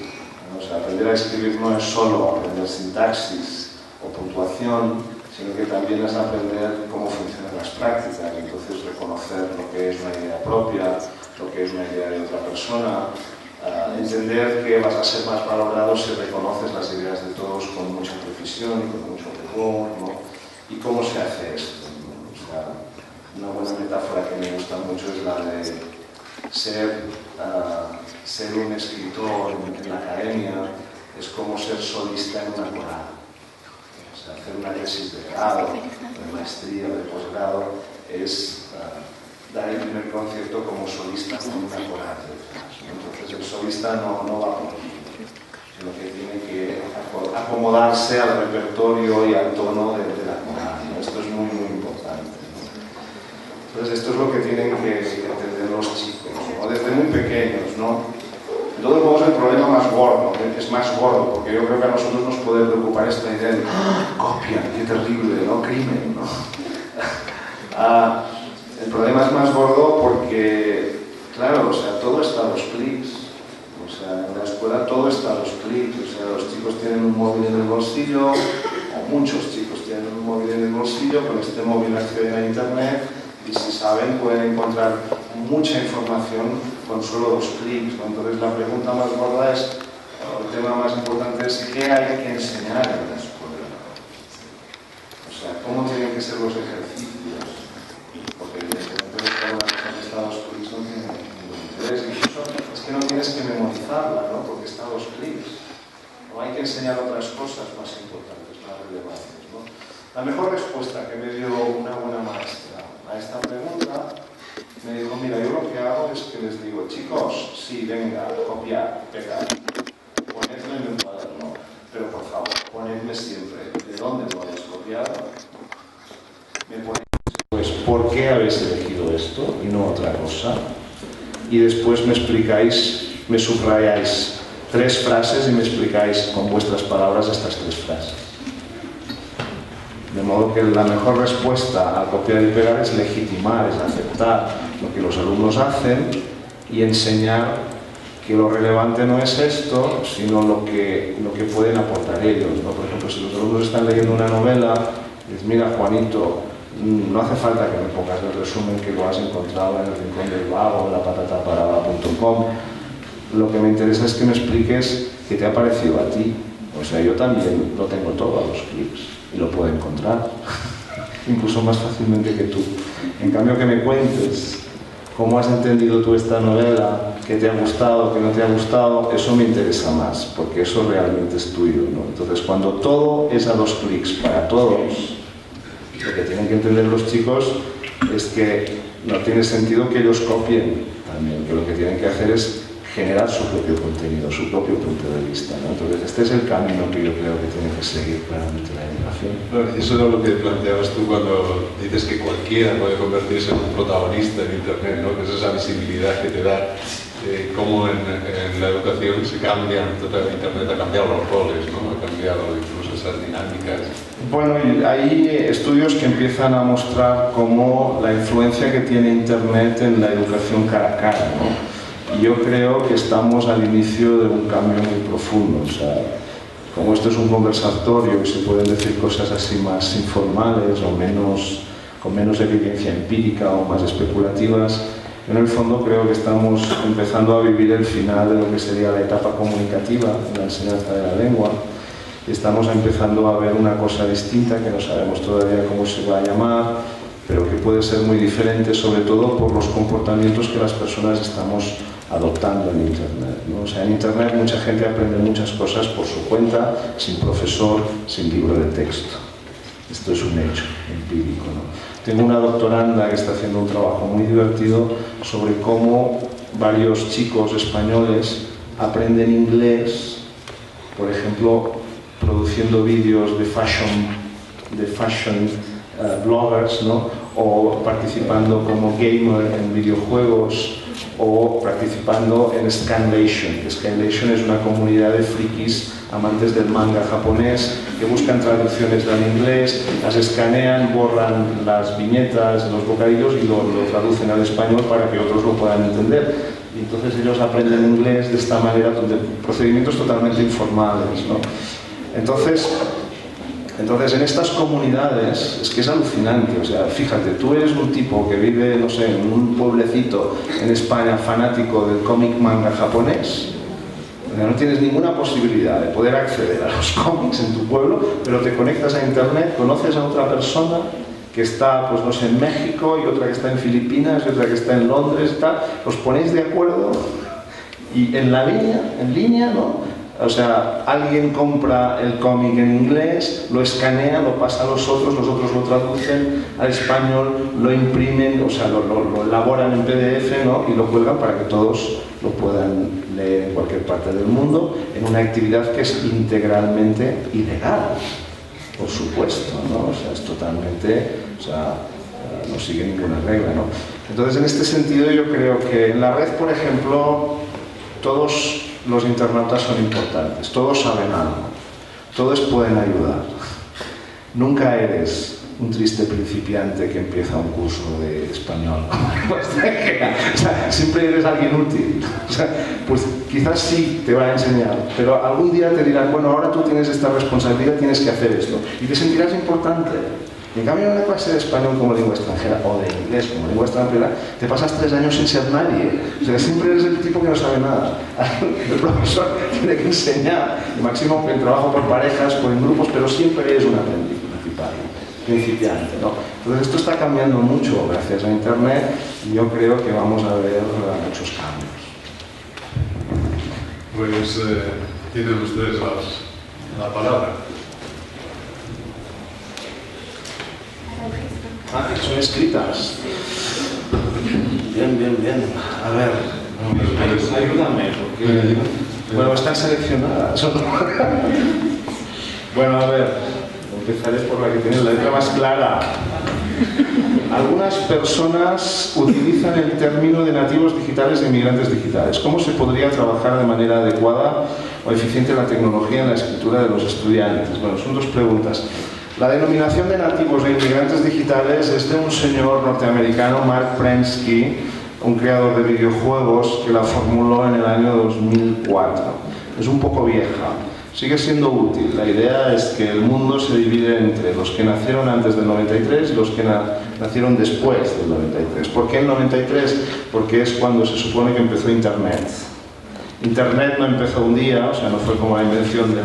¿no? O sea, aprender a escribir no es solo aprender sintaxis o puntuación, sino que también es aprender cómo funcionan las prácticas, entonces reconocer lo que es una idea propia, lo que es una idea de otra persona, entender que vas a ser más valorado si reconoces las ideas de todos con mucha precisión y con mucho rigor, ¿no? ¿Y cómo se hace esto? O sea, una buena metáfora que me gusta mucho es la de ser un escritor en la academia es como ser solista en una coral. O sea, hacer una tesis de grado, de maestría, de posgrado, es dar el primer concierto como solista con una coral. Entonces el solista no va por aquí, sino que tiene que acomodarse al repertorio y al tono de la coral, ¿no? Esto es muy, muy importante, ¿no? Entonces esto es lo que tienen que entender los chicos, ¿no? Desde muy pequeños, ¿no? De todos modos el problema más gordo, es más gordo, porque yo creo que a nosotros nos puede preocupar esta idea de copia, qué terrible, ¿no? Crimen, ¿no? El problema es más gordo porque, claro, o sea, todo está a 2 clics. O sea, en la escuela todo está a 2 clics. O sea, los chicos tienen un móvil en el bolsillo, o muchos chicos tienen un móvil en el bolsillo, con este móvil acceden a Internet y si saben pueden encontrar mucha información con solo 2 clics, ¿no? Entonces la pregunta más gorda es, el tema más importante es ¿qué hay que enseñar en la escuela? O sea, ¿cómo tienen que ser los ejercicios? Porque evidentemente la cosa que está a 2 clics no tiene ningún interés. Incluso es que no tienes que memorizarla, ¿no? Porque está a 2 clics. No hay que enseñar otras cosas más importantes, más relevantes, ¿no? La mejor respuesta que me dio una buena maestra a esta pregunta me dijo, mira, yo lo que hago es que les digo, chicos, sí, venga, copiar, pegar, ponedme en el cuaderno, pero por favor, ponedme siempre de dónde lo habéis copiado, me ponéis pues por qué habéis elegido esto y no otra cosa, y después me explicáis, me subrayáis 3 frases y me explicáis con vuestras palabras estas 3 frases. De modo que la mejor respuesta a copiar y pegar es legitimar, es aceptar lo que los alumnos hacen y enseñar que lo relevante no es esto, sino lo que pueden aportar ellos, ¿no? Por ejemplo, si los alumnos están leyendo una novela, les mira, Juanito, no hace falta que me pongas el resumen que lo has encontrado en el rincón del vago, en la patataparada.com. Lo que me interesa es que me expliques qué te ha parecido a ti. O sea, yo también lo tengo todo a 2 clics y lo puedo encontrar, incluso más fácilmente que tú. En cambio, que me cuentes cómo has entendido tú esta novela, qué te ha gustado, qué no te ha gustado, eso me interesa más, porque eso realmente es tuyo, ¿no? Entonces, cuando todo es a 2 clics para todos, lo que tienen que entender los chicos es que no tiene sentido que ellos copien también, que lo que tienen que hacer es generar su propio contenido, su propio punto de vista, ¿no? Entonces este es el camino que yo creo que tiene que seguir claramente la educación. Bueno, eso era lo que planteabas tú cuando dices que cualquiera puede convertirse en un protagonista en Internet, ¿no? Que es esa visibilidad que te da, cómo en la educación se cambian, Internet ha cambiado los roles, ¿no? Ha cambiado incluso esas dinámicas. Bueno, hay estudios que empiezan a mostrar cómo la influencia que tiene Internet en la educación cara a cara, ¿no? Y yo creo que estamos al inicio de un cambio muy profundo. O sea, como esto es un conversatorio y se pueden decir cosas así más informales o con menos evidencia empírica o más especulativas, en el fondo creo que estamos empezando a vivir el final de lo que sería la etapa comunicativa en la enseñanza de la lengua. Y estamos empezando a ver una cosa distinta que no sabemos todavía cómo se va a llamar, pero que puede ser muy diferente, sobre todo por los comportamientos que las personas estamos adoptando en Internet, ¿no? O sea, en Internet mucha gente aprende muchas cosas por su cuenta, sin profesor, sin libro de texto. Esto es un hecho empírico, ¿no? Tengo una doctoranda que está haciendo un trabajo muy divertido sobre cómo varios chicos españoles aprenden inglés, por ejemplo, produciendo vídeos de fashion bloggers, ¿no? O participando como gamer en videojuegos, o participando en Scanlation, que Scanlation es una comunidad de frikis amantes del manga japonés que buscan traducciones al inglés, las escanean, borran las viñetas, los bocadillos y lo traducen al español para que otros lo puedan entender. Y entonces ellos aprenden inglés de esta manera, de procedimientos totalmente informales, ¿no? Entonces, en estas comunidades es que es alucinante, o sea, fíjate, tú eres un tipo que vive, no sé, en un pueblecito en España fanático del cómic manga japonés, no tienes ninguna posibilidad de poder acceder a los cómics en tu pueblo, pero te conectas a internet, conoces a otra persona que está, pues no sé, en México y otra que está en Filipinas y otra que está en Londres y tal, os ponéis de acuerdo y en línea, ¿no? O sea, alguien compra el cómic en inglés, lo escanea, lo pasa a los otros lo traducen al español, lo imprimen, o sea, lo elaboran en PDF, ¿no? Y lo cuelgan para que todos lo puedan leer en cualquier parte del mundo, en una actividad que es integralmente ilegal, por supuesto, ¿no? O sea, es totalmente, o sea, no sigue ninguna regla, ¿no? Entonces, en este sentido, yo creo que en la red, por ejemplo, todos los internautas son importantes, todos saben algo, todos pueden ayudar. Nunca eres un triste principiante que empieza un curso de español. O sea, siempre eres alguien útil. O sea, pues quizás sí te va a enseñar, pero algún día te dirán, bueno, ahora tú tienes esta responsabilidad, tienes que hacer esto, y te sentirás importante. En cambio, en una clase de español como lengua extranjera o de inglés como lengua extranjera, te pasas 3 años sin ser nadie. O sea, siempre eres el tipo que no sabe nada. El profesor tiene que enseñar. Máximo el trabajo por parejas, por en grupos, pero siempre eres un aprendiz principiante, ¿no? Entonces, esto está cambiando mucho gracias a Internet y yo creo que vamos a ver muchos cambios. Pues tienen ustedes la palabra. Ah, que son escritas. Bien. A ver, ayúdame, porque... Bueno, están seleccionadas. Bueno, a ver, empezaré por la que tiene la letra más clara. Algunas personas utilizan el término de nativos digitales e inmigrantes digitales. ¿Cómo se podría trabajar de manera adecuada o eficiente la tecnología en la escritura de los estudiantes? Bueno, son 2 preguntas. La denominación de nativos e inmigrantes digitales es de un señor norteamericano, Mark Prensky, un creador de videojuegos que la formuló en el año 2004. Es un poco vieja, sigue siendo útil. La idea es que el mundo se divide entre los que nacieron antes del 93 y los que nacieron después del 93. ¿Por qué el 93? Porque es cuando se supone que empezó Internet. Internet no empezó un día, o sea, no fue como la invención de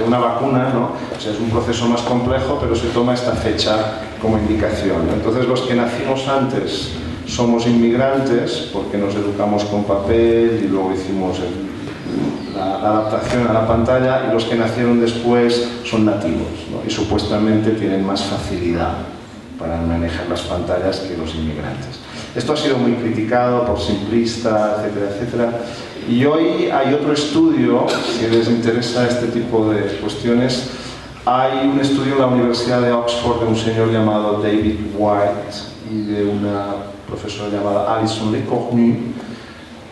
una vacuna, ¿no? O sea, es un proceso más complejo, pero se toma esta fecha como indicación. Entonces, los que nacimos antes somos inmigrantes, porque nos educamos con papel y luego hicimos la adaptación a la pantalla, y los que nacieron después son nativos, ¿no? Y supuestamente tienen más facilidad para manejar las pantallas que los inmigrantes. Esto ha sido muy criticado por simplistas, etcétera, etcétera. Y hoy hay otro estudio, si les interesa este tipo de cuestiones, hay un estudio en la Universidad de Oxford de un señor llamado David White y de una profesora llamada Alison Lecornu,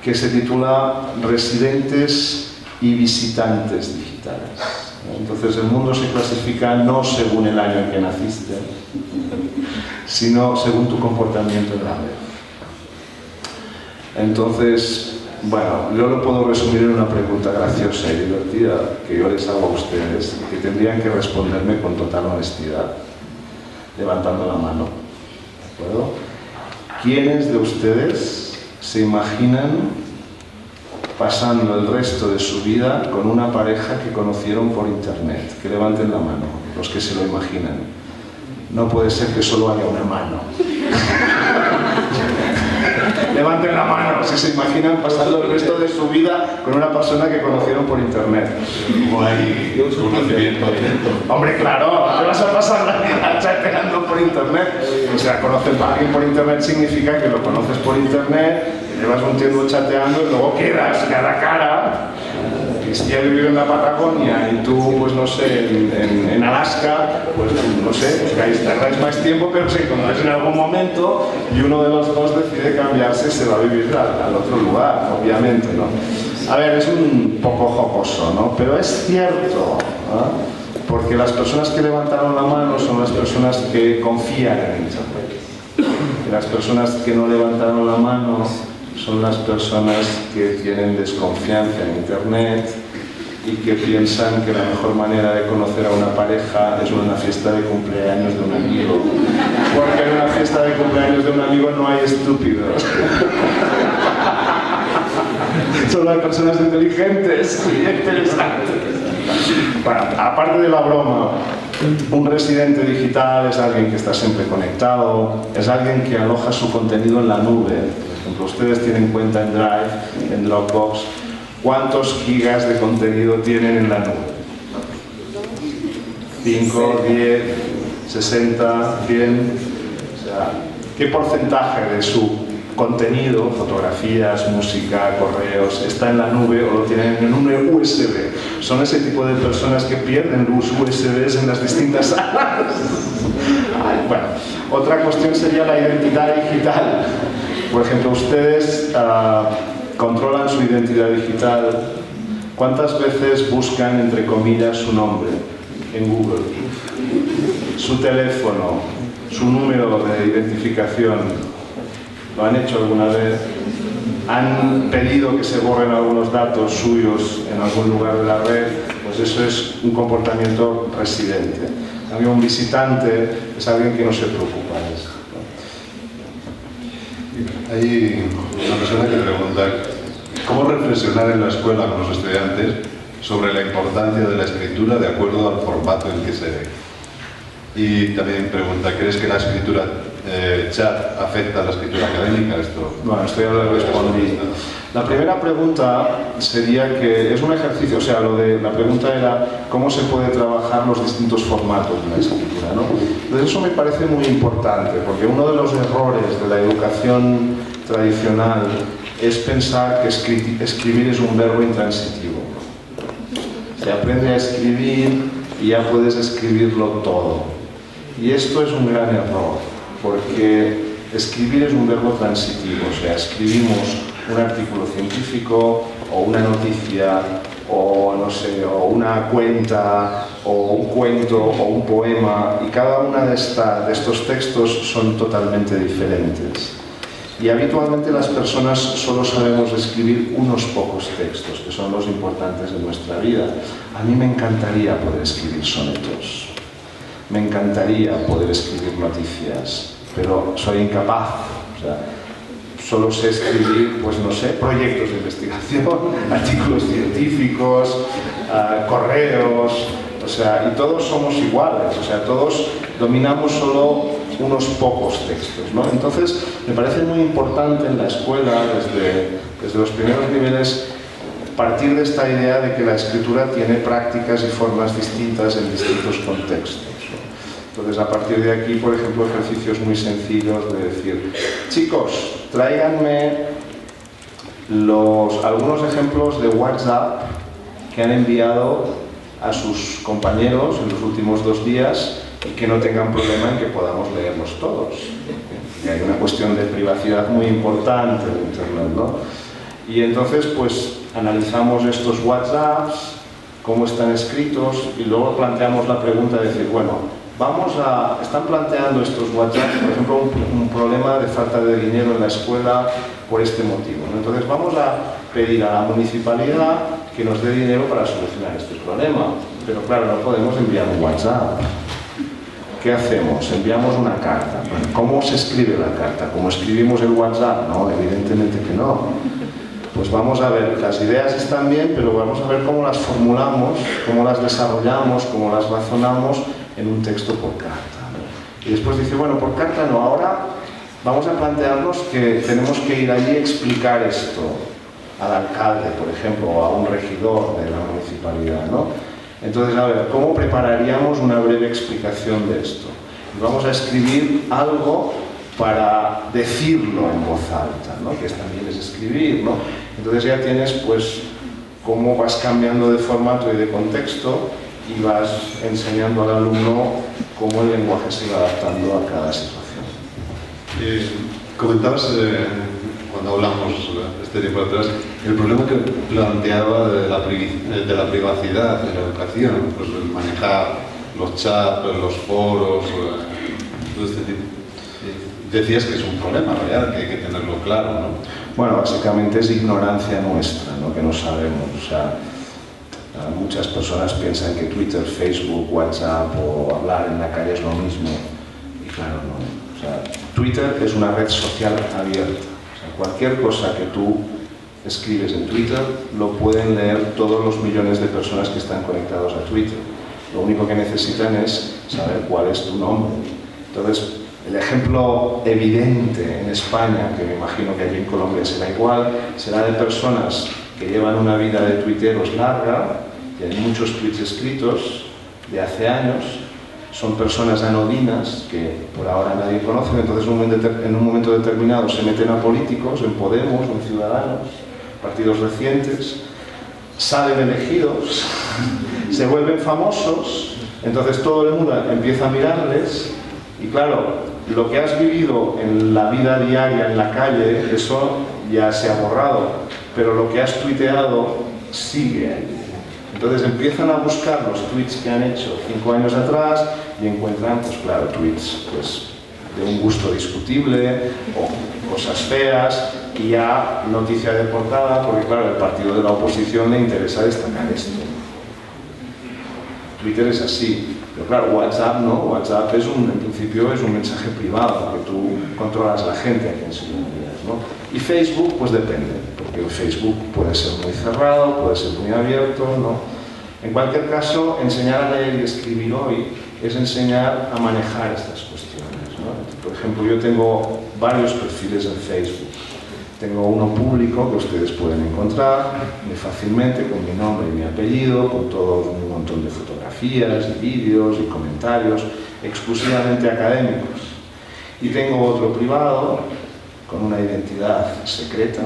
que se titula Residentes y visitantes digitales. Entonces el mundo se clasifica no según el año en que naciste, sino según tu comportamiento en la red. Entonces, bueno, yo lo puedo resumir en una pregunta graciosa y divertida que yo les hago a ustedes y que tendrían que responderme con total honestidad, levantando la mano. ¿De acuerdo? ¿Quiénes de ustedes se imaginan pasando el resto de su vida con una pareja que conocieron por internet? Que levanten la mano, los que se lo imaginan. No puede ser que solo haya una mano. Levanten la mano. si se imaginan pasando el resto de su vida con una persona que conocieron por internet. No hay conocimiento directo. Hombre, claro, no te vas a pasar la vida chateando por internet. O sea, conocer a alguien por internet significa que lo conoces por internet, llevas un tiempo chateando y luego quedas cara a cara. Y si ya he vivido en la Patagonia y tú, pues no sé, en Alaska, pues no sé, pues que ahí tardáis más tiempo, pero se encontráis en algún momento y uno de los dos decide cambiarse y se va a vivir al otro lugar, obviamente, ¿no? A ver, es un poco jocoso, ¿no? Pero es cierto, ¿no? Porque las personas que levantaron la mano son las personas que confían en Internet. Y las personas que no levantaron la mano son las personas que tienen desconfianza en Internet y que piensan que la mejor manera de conocer a una pareja es en una fiesta de cumpleaños de un amigo. Porque en una fiesta de cumpleaños de un amigo no hay estúpidos. Solo hay personas inteligentes y interesantes. Bueno, aparte de la broma, un residente digital es alguien que está siempre conectado, es alguien que aloja su contenido en la nube. Por ejemplo, ustedes tienen cuenta en Drive, en Dropbox. ¿Cuántos gigas de contenido tienen en la nube? 5, 10, 60, 100. O sea, ¿qué porcentaje de su contenido, fotografías, música, correos, está en la nube o lo tienen en un USB? Son ese tipo de personas que pierden los USBs en las distintas salas. Bueno, otra cuestión sería la identidad digital. Por ejemplo, ustedes controlan su identidad digital. ¿Cuántas veces buscan, entre comillas, su nombre en Google? Su teléfono, su número de identificación. ¿Lo han hecho alguna vez? ¿Han pedido que se borren algunos datos suyos en algún lugar de la red? Pues eso es un comportamiento residente. También un visitante es alguien que no se preocupa de esto. Hay una persona que pregunta cómo reflexionar en la escuela con los estudiantes sobre la importancia de la escritura de acuerdo al formato en que se ve. Y también pregunta, ¿crees que la escritura chat afecta a la escritura académica? Bueno, esto ya lo respondí. La primera pregunta sería que es un ejercicio, o sea, la pregunta era cómo se puede trabajar los distintos formatos de la escritura, ¿no? Entonces eso me parece muy importante, porque uno de los errores de la educación tradicional es pensar que escribir es un verbo intransitivo. Se aprende a escribir y ya puedes escribirlo todo. Y esto es un gran error, porque escribir es un verbo transitivo, o sea, escribimos un artículo científico o una noticia o no sé, o una cuenta o un cuento o un poema, y cada uno de estos textos son totalmente diferentes. Y habitualmente las personas solo sabemos escribir unos pocos textos, que son los importantes de nuestra vida. A mí me encantaría poder escribir sonetos, me encantaría poder escribir noticias, pero soy incapaz. O sea, solo sé escribir, pues no sé, proyectos de investigación, artículos científicos, correos, o sea, y todos somos iguales, o sea, todos dominamos solo unos pocos textos, ¿no? Entonces, me parece muy importante en la escuela, desde los primeros niveles, partir de esta idea de que la escritura tiene prácticas y formas distintas en distintos contextos. Entonces, a partir de aquí, por ejemplo, ejercicios muy sencillos de decir, chicos, tráiganme algunos ejemplos de WhatsApp que han enviado a sus compañeros en los últimos 2 días y que no tengan problema en que podamos leerlos todos. Y hay una cuestión de privacidad muy importante en Internet, ¿no? Y entonces, pues, analizamos estos WhatsApps, cómo están escritos, y luego planteamos la pregunta de decir, bueno, están planteando estos WhatsApp, por ejemplo, un problema de falta de dinero en la escuela por este motivo, ¿no? Entonces vamos a pedir a la municipalidad que nos dé dinero para solucionar este problema, pero claro, no podemos enviar un WhatsApp. ¿Qué hacemos? Enviamos una carta. Bueno, ¿cómo se escribe la carta? ¿Cómo escribimos el WhatsApp? No, evidentemente que no. Pues vamos a ver, las ideas están bien, pero vamos a ver cómo las formulamos, cómo las desarrollamos, cómo las razonamos en un texto por carta. Y después dice, bueno, por carta no, ahora vamos a plantearnos que tenemos que ir allí a explicar esto al alcalde, por ejemplo, o a un regidor de la municipalidad, ¿no? Entonces, a ver, ¿cómo prepararíamos una breve explicación de esto? Y vamos a escribir algo para decirlo en voz alta, ¿no? Que también es escribir, ¿no? Entonces ya tienes, pues, cómo vas cambiando de formato y de contexto y vas enseñando al alumno cómo el lenguaje se va adaptando a cada situación. Comentabas, cuando hablamos este tiempo atrás, el problema que planteaba de la privacidad en la educación, pues el manejar los chats, los foros, todo este tipo. Decías que es un problema real, que hay que tenerlo claro, ¿no? Bueno, básicamente es ignorancia nuestra, ¿no? Que no sabemos. O sea, muchas personas piensan que Twitter, Facebook, WhatsApp o hablar en la calle es lo mismo. Y claro, no. O sea, Twitter es una red social abierta. O sea, cualquier cosa que tú escribes en Twitter lo pueden leer todos los millones de personas que están conectados a Twitter. Lo único que necesitan es saber cuál es tu nombre. Entonces, el ejemplo evidente en España, que me imagino que allí en Colombia será igual, será de personas que llevan una vida de tuiteros larga, y hay muchos tweets escritos de hace años, son personas anodinas que por ahora nadie conoce, entonces en un momento determinado se meten a políticos, en Podemos, en Ciudadanos, partidos recientes, salen elegidos, se vuelven famosos, entonces todo el mundo empieza a mirarles y claro, lo que has vivido en la vida diaria, en la calle, eso ya se ha borrado, pero lo que has tuiteado sigue ahí. Entonces empiezan a buscar los tweets que han hecho 5 años atrás y encuentran, pues claro, tweets pues, de un gusto discutible o cosas feas y ya noticia de portada, porque claro, al partido de la oposición le interesa destacar esto. Twitter es así. Pero claro, WhatsApp no, WhatsApp en principio es un mensaje privado, porque tú controlas la gente a quien se lo envías, ¿no? Y Facebook, pues depende, porque Facebook puede ser muy cerrado, puede ser muy abierto, ¿no? En cualquier caso, enseñar a leer y escribir hoy es enseñar a manejar estas cuestiones, ¿no? Por ejemplo, yo tengo varios perfiles en Facebook. Tengo uno público que ustedes pueden encontrar muy fácilmente con mi nombre y mi apellido, con todo un montón de fotografías y vídeos y comentarios exclusivamente académicos. Y tengo otro privado con una identidad secreta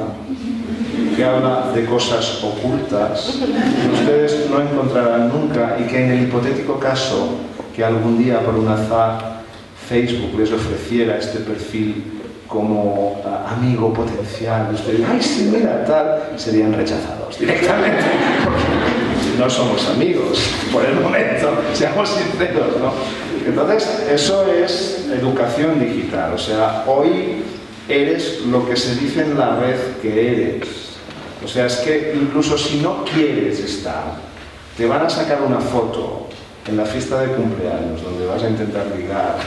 que habla de cosas ocultas que ustedes no encontrarán nunca y que en el hipotético caso que algún día por un azar Facebook les ofreciera este perfil como amigo potencial, ustedes, ay, sí, mira, tal, serían rechazados directamente. No somos amigos, por el momento, seamos sinceros, ¿no? Entonces, eso es educación digital, o sea, hoy eres lo que se dice en la red que eres. O sea, es que incluso si no quieres estar, te van a sacar una foto en la fiesta de cumpleaños, donde vas a intentar ligar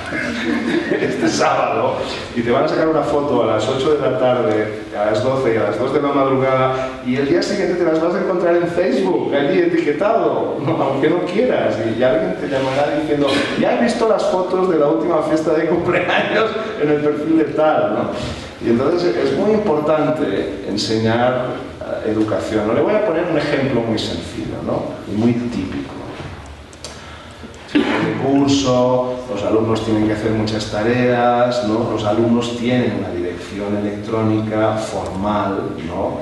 este sábado, y te van a sacar una foto a las 8 de la tarde, a las 12 y a las 2 de la madrugada, y el día siguiente te las vas a encontrar en Facebook, allí etiquetado, ¿no? Aunque no quieras, y alguien te llamará diciendo, ya he visto las fotos de la última fiesta de cumpleaños en el perfil de tal, ¿no? Y entonces es muy importante enseñar educación. No le voy a poner un ejemplo muy sencillo, ¿no? Y muy típico. En el curso, los alumnos tienen que hacer muchas tareas, ¿no? Los alumnos tienen una dirección electrónica formal, ¿no?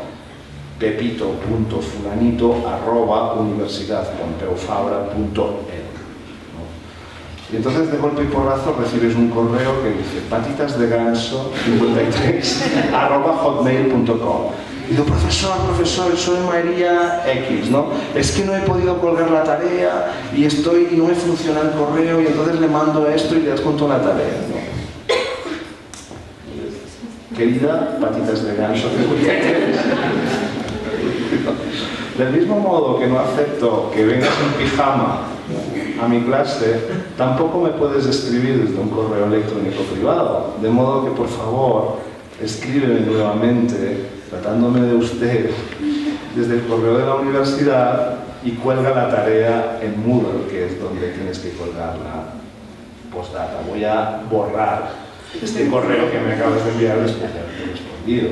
pepito.fulanito@universidadpompeufabra.edu, ¿no? Y entonces de golpe y porrazo recibes un correo que dice patitasdeganso53@hotmail.com. Y digo, profesor, soy María X, ¿no? Es que no he podido colgar la tarea y no me funciona el correo y entonces le mando esto y le adjunto la tarea, ¿no? Querida patitas de ganso, del mismo modo que no acepto que vengas en pijama a mi clase, tampoco me puedes escribir desde un correo electrónico privado. De modo que, por favor, escríbeme nuevamente tratándome de usted desde el correo de la universidad y cuelga la tarea en Moodle, que es donde tienes que colgar la postdata. Voy a borrar este correo que me acabas de enviar después de haberte respondido,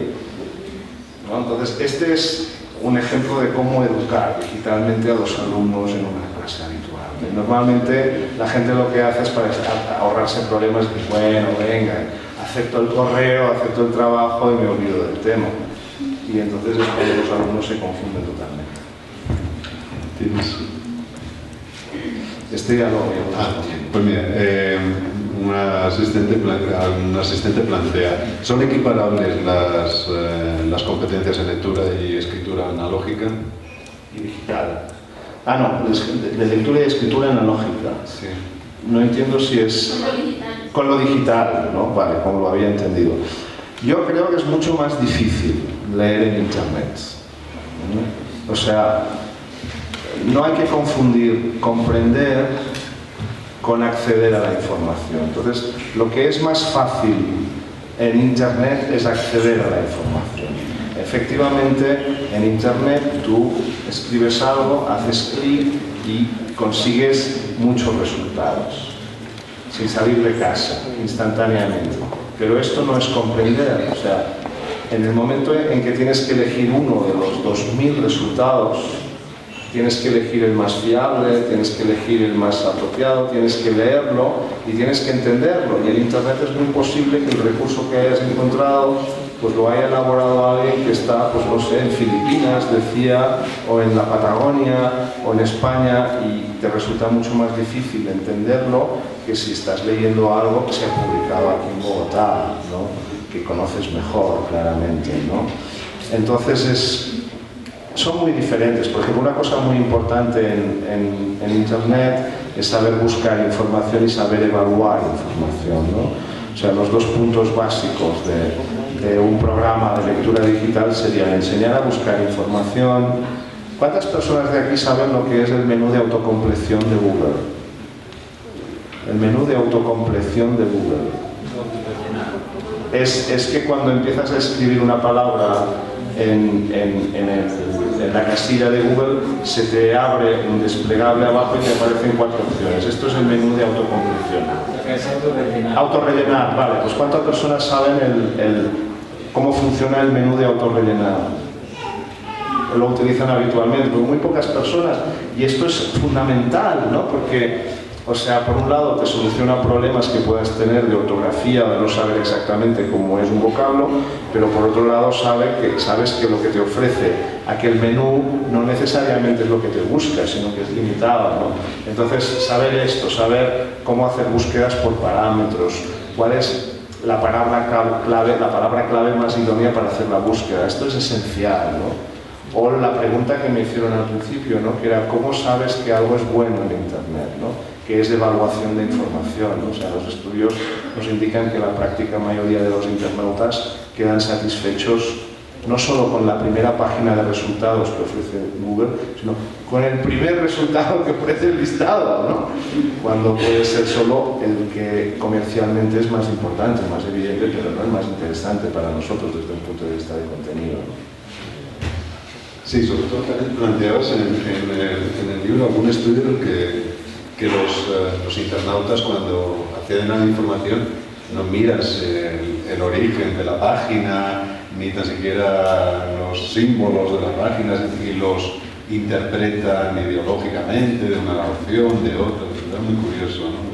¿no? Entonces, este es un ejemplo de cómo educar digitalmente a los alumnos en una clase habitual. Normalmente la gente lo que hace es para ahorrarse problemas de, bueno, venga, acepto el correo, acepto el trabajo y me olvido del tema. Y entonces es cuando los alumnos se confunden totalmente. Este ya lo voy a pues mira, un asistente plantea, ¿son equiparables las competencias en lectura y escritura analógica? Y digital. Ah, no, de lectura y escritura analógica. Sí. No entiendo si es... Con lo digital, ¿no? Vale, como lo había entendido. Yo creo que es mucho más difícil leer en Internet, ¿no? O sea, no hay que confundir comprender con acceder a la información. Entonces, lo que es más fácil en Internet es acceder a la información. Efectivamente, en Internet tú escribes algo, haces clic y consigues muchos resultados, sin salir de casa, instantáneamente. Pero esto no es comprender. O sea, en el momento en que tienes que elegir uno de los 2000 resultados, tienes que elegir el más fiable, tienes que elegir el más apropiado, tienes que leerlo y tienes que entenderlo. Y en Internet es muy posible que el recurso que hayas encontrado pues lo haya elaborado alguien que está, pues no sé, en Filipinas, decía, o en la Patagonia, o en España, y te resulta mucho más difícil entenderlo que si estás leyendo algo que se ha publicado aquí en Bogotá, ¿no? Que conoces mejor, claramente, ¿no? Entonces son muy diferentes. Por ejemplo, una cosa muy importante en Internet es saber buscar información y saber evaluar información, ¿no? O sea, los dos puntos básicos de un programa de lectura digital serían enseñar a buscar información. ¿Cuántas personas de aquí saben lo que es el menú de autocompleción de Google? El menú de autocompleción de Google. Es que cuando empiezas a escribir una palabra en la casilla de Google, se te abre un desplegable abajo y te aparecen 4 opciones. Esto es el menú de autocompleción. Autorrellenar, vale. Pues ¿cuántas personas saben cómo funciona el menú de autorrellenar? Lo utilizan habitualmente, pero muy pocas personas. Y esto es fundamental, ¿no? Porque, o sea, por un lado te soluciona problemas que puedas tener de ortografía o de no saber exactamente cómo es un vocablo, pero por otro lado sabes que lo que te ofrece aquel menú no necesariamente es lo que te buscas, sino que es limitado, ¿no? Entonces, saber esto, saber cómo hacer búsquedas por parámetros, cuál es la palabra clave más idónea para hacer la búsqueda, esto es esencial, ¿no? O la pregunta que me hicieron al principio, ¿no? Que era ¿cómo sabes que algo es bueno en Internet, ¿no? Que es evaluación de información, ¿no? O sea, los estudios nos indican que la práctica mayoría de los internautas quedan satisfechos no solo con la primera página de resultados que ofrece Google, sino con el primer resultado que ofrece el listado, ¿no? Cuando puede ser solo el que comercialmente es más importante, más evidente, pero no el más interesante para nosotros desde un punto de vista de contenido, ¿no? Sí, sobre todo también planteabas en el libro algún estudio en el que los internautas, cuando acceden a la información, no miras el origen de la página, ni tan siquiera los símbolos de las páginas, y los interpretan ideológicamente de una opción, de otra. Es muy curioso, ¿no?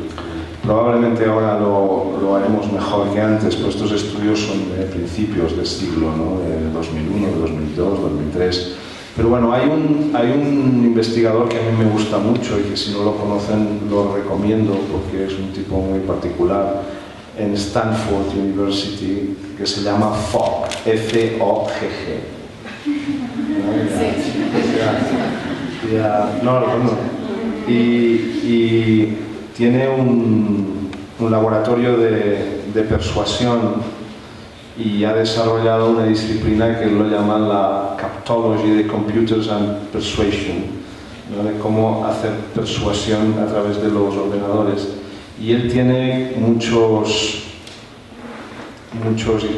Probablemente ahora lo haremos mejor que antes, pero estos estudios son de principios del siglo, ¿no? De 2001, de 2002, 2003. Pero bueno, hay un investigador que a mí me gusta mucho y que si no lo conocen lo recomiendo porque es un tipo muy particular en Stanford University que se llama Fogg, F-O-G-G. Y tiene un laboratorio de persuasión y ha desarrollado una disciplina que lo llaman la Captology de Computers and Persuasion, ¿no? De cómo hacer persuasión a través de los ordenadores. Y él tiene muchos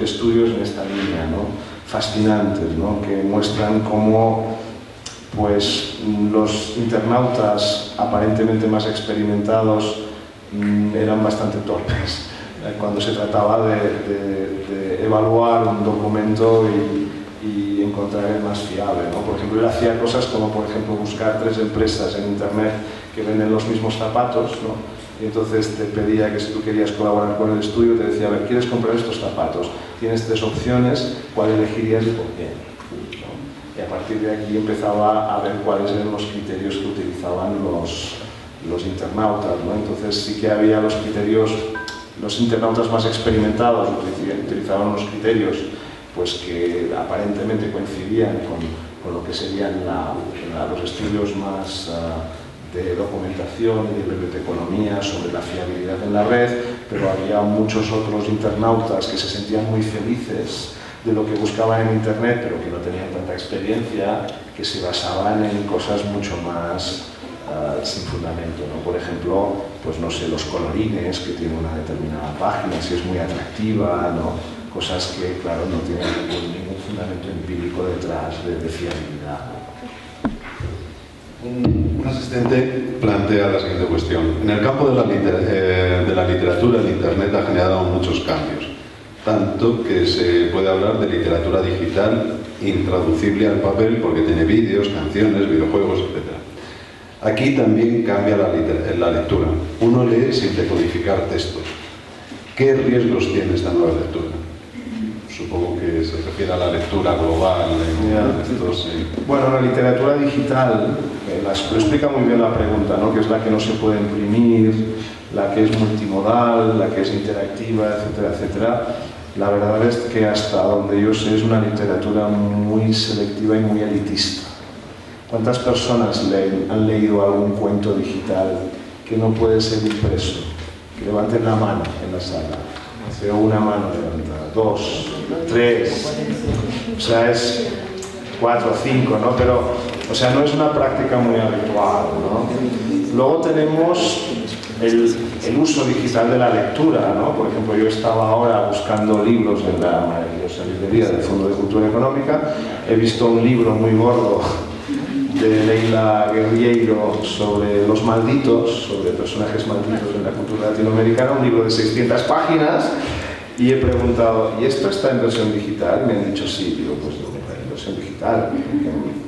estudios en esta línea, ¿no? Fascinantes, ¿no? Que muestran cómo pues, los internautas aparentemente más experimentados eran bastante torpes cuando se trataba de evaluar un documento y encontrar el más fiable, ¿no? Por ejemplo, él hacía cosas como, por ejemplo, buscar 3 empresas en internet que venden los mismos zapatos, ¿no? Y entonces te pedía que si tú querías colaborar con el estudio, te decía, a ver, ¿quieres comprar estos zapatos? Tienes 3 opciones, ¿cuál elegirías y por qué? ¿No? Y a partir de aquí empezaba a ver cuáles eran los criterios que utilizaban los internautas, ¿no? Entonces sí que había los criterios, los internautas más experimentados utilizaban unos criterios pues que aparentemente coincidían con lo que serían los estudios más de documentación y de biblioteconomía sobre la fiabilidad en la red, pero había muchos otros internautas que se sentían muy felices de lo que buscaban en internet, pero que no tenían tanta experiencia, que se basaban en cosas mucho más sin fundamento, ¿no? Por ejemplo, pues no sé, los colorines que tiene una determinada página, si es muy atractiva, ¿no? Cosas que, claro, no tienen ningún fundamento empírico detrás de fiabilidad. Un asistente plantea la siguiente cuestión. En el campo de la literatura, el Internet ha generado muchos cambios, tanto que se puede hablar de literatura digital intraducible al papel porque tiene vídeos, canciones, videojuegos, etc. Aquí también cambia la lectura. Uno lee sin decodificar textos. ¿Qué riesgos tiene esta nueva lectura? Supongo que se refiere a la lectura global en textos. Bueno, la literatura digital lo explica muy bien la pregunta, ¿no? Que es la que no se puede imprimir, la que es multimodal, la que es interactiva, etcétera, etcétera. La verdad es que hasta donde yo sé es una literatura muy selectiva y muy elitista. ¿Cuántas personas han leído algún cuento digital que no puede ser impreso? Que levanten la mano en la sala. Veo una mano levantada, 2, 3, o sea, es 4 o 5, ¿no? Pero, o sea, no es una práctica muy habitual, ¿no? Luego tenemos el uso digital de la lectura, ¿no? Por ejemplo, yo estaba ahora buscando libros en la maravillosa librería del Fondo de Cultura Económica, he visto un libro muy gordo de Leila Guerriero sobre los malditos, sobre personajes malditos en la cultura latinoamericana, un libro de 600 páginas, y he preguntado, ¿y esto está en versión digital? Me han dicho sí, digo, pues en versión digital,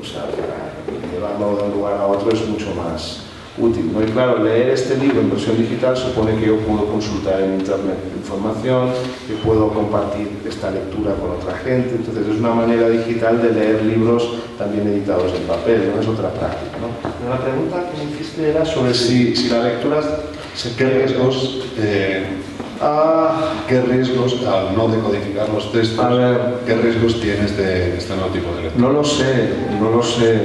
o sea, para llevarlo de un lugar a otro es mucho más útil, ¿no? Y claro, leer este libro en versión digital supone que yo puedo consultar en internet información, que puedo compartir esta lectura con otra gente, entonces es una manera digital de leer libros también editados en papel, ¿no? Es otra práctica, ¿no? Pero la pregunta que me hiciste era sobre si la lectura ¿Qué riesgos, ¿qué riesgos al no decodificar los textos, qué riesgos tiene este nuevo tipo de lectura? No lo sé.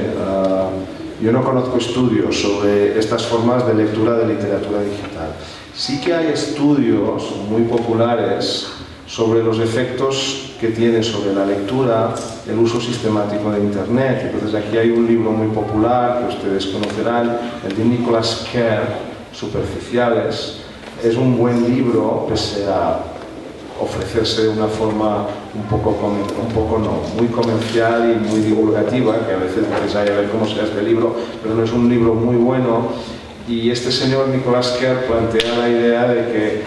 Yo no conozco estudios sobre estas formas de lectura de literatura digital. Sí que hay estudios muy populares sobre los efectos que tiene sobre la lectura el uso sistemático de Internet. Entonces aquí hay un libro muy popular que ustedes conocerán, el de Nicholas Kerr, Superficiales. Es un buen libro, pese a ofrecerse de una forma muy comercial y muy divulgativa, que a veces dices, a ver cómo sea este libro, pero no es un libro muy bueno. Y este señor Nicholas Kerr plantea la idea de que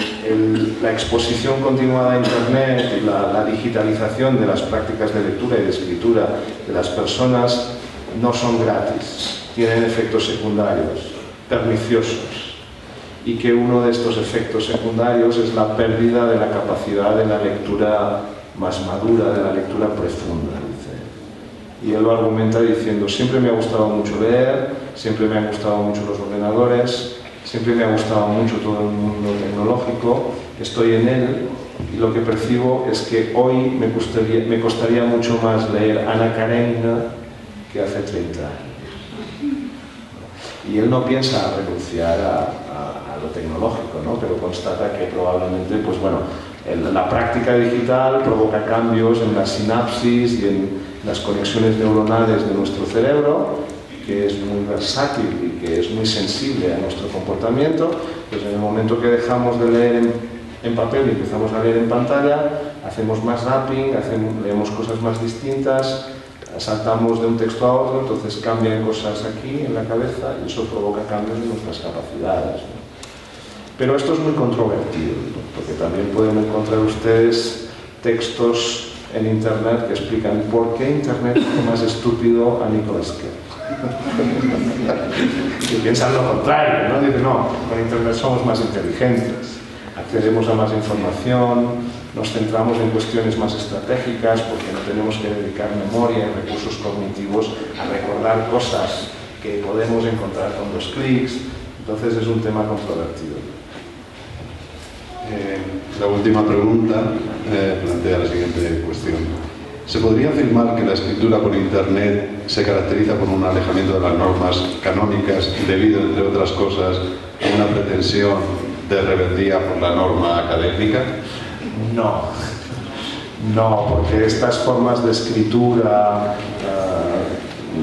la exposición continuada a Internet y la digitalización de las prácticas de lectura y de escritura de las personas no son gratis, tienen efectos secundarios, perniciosos. Y que uno de estos efectos secundarios es la pérdida de la capacidad de la lectura más madura, de la lectura profunda, dice. Y él lo argumenta diciendo, siempre me ha gustado mucho leer, siempre me han gustado mucho los ordenadores, siempre me ha gustado mucho todo el mundo tecnológico, estoy en él, y lo que percibo es que hoy me costaría mucho más leer Ana Karenina que hace 30 años. Y él no piensa renunciar a lo tecnológico, ¿no? Pero constata que probablemente, pues bueno, la práctica digital provoca cambios en la sinapsis y en las conexiones neuronales de nuestro cerebro, que es muy versátil y que es muy sensible a nuestro comportamiento. Pues en el momento que dejamos de leer en papel y empezamos a leer en pantalla, hacemos más zapping, leemos cosas más distintas, saltamos de un texto a otro, entonces cambian cosas aquí en la cabeza y eso provoca cambios en nuestras capacidades, ¿no? Pero esto es muy controvertido, ¿no? Porque también pueden encontrar ustedes textos en Internet que explican por qué Internet hace más estúpido a Nicolas Cage. Y piensan lo contrario, ¿no? Dicen, no, con Internet somos más inteligentes, accedemos a más información, nos centramos en cuestiones más estratégicas porque no tenemos que dedicar memoria y recursos cognitivos a recordar cosas que podemos encontrar con 2 clics. Entonces es un tema controvertido. La última pregunta plantea la siguiente cuestión. ¿Se podría afirmar que la escritura por Internet se caracteriza por un alejamiento de las normas canónicas debido, entre otras cosas, a una pretensión de rebeldía por la norma académica? No, porque estas formas de escritura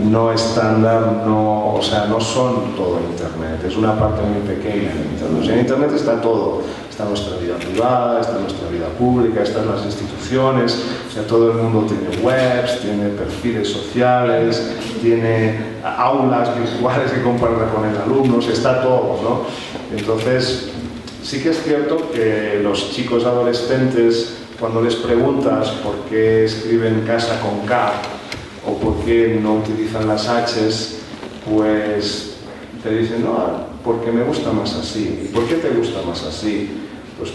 no estándar, no son todo Internet, es una parte muy pequeña de Internet. O sea, en Internet está todo, está nuestra vida privada, está nuestra vida pública, están las instituciones, o sea, todo el mundo tiene webs, tiene perfiles sociales, tiene aulas virtuales que comparte con el alumno, o sea, está todo, ¿no? Entonces, sí que es cierto que los chicos adolescentes, cuando les preguntas por qué escriben casa con K o por qué no utilizan las H's, pues te dicen, no, porque me gusta más así. ¿Y por qué te gusta más así? Pues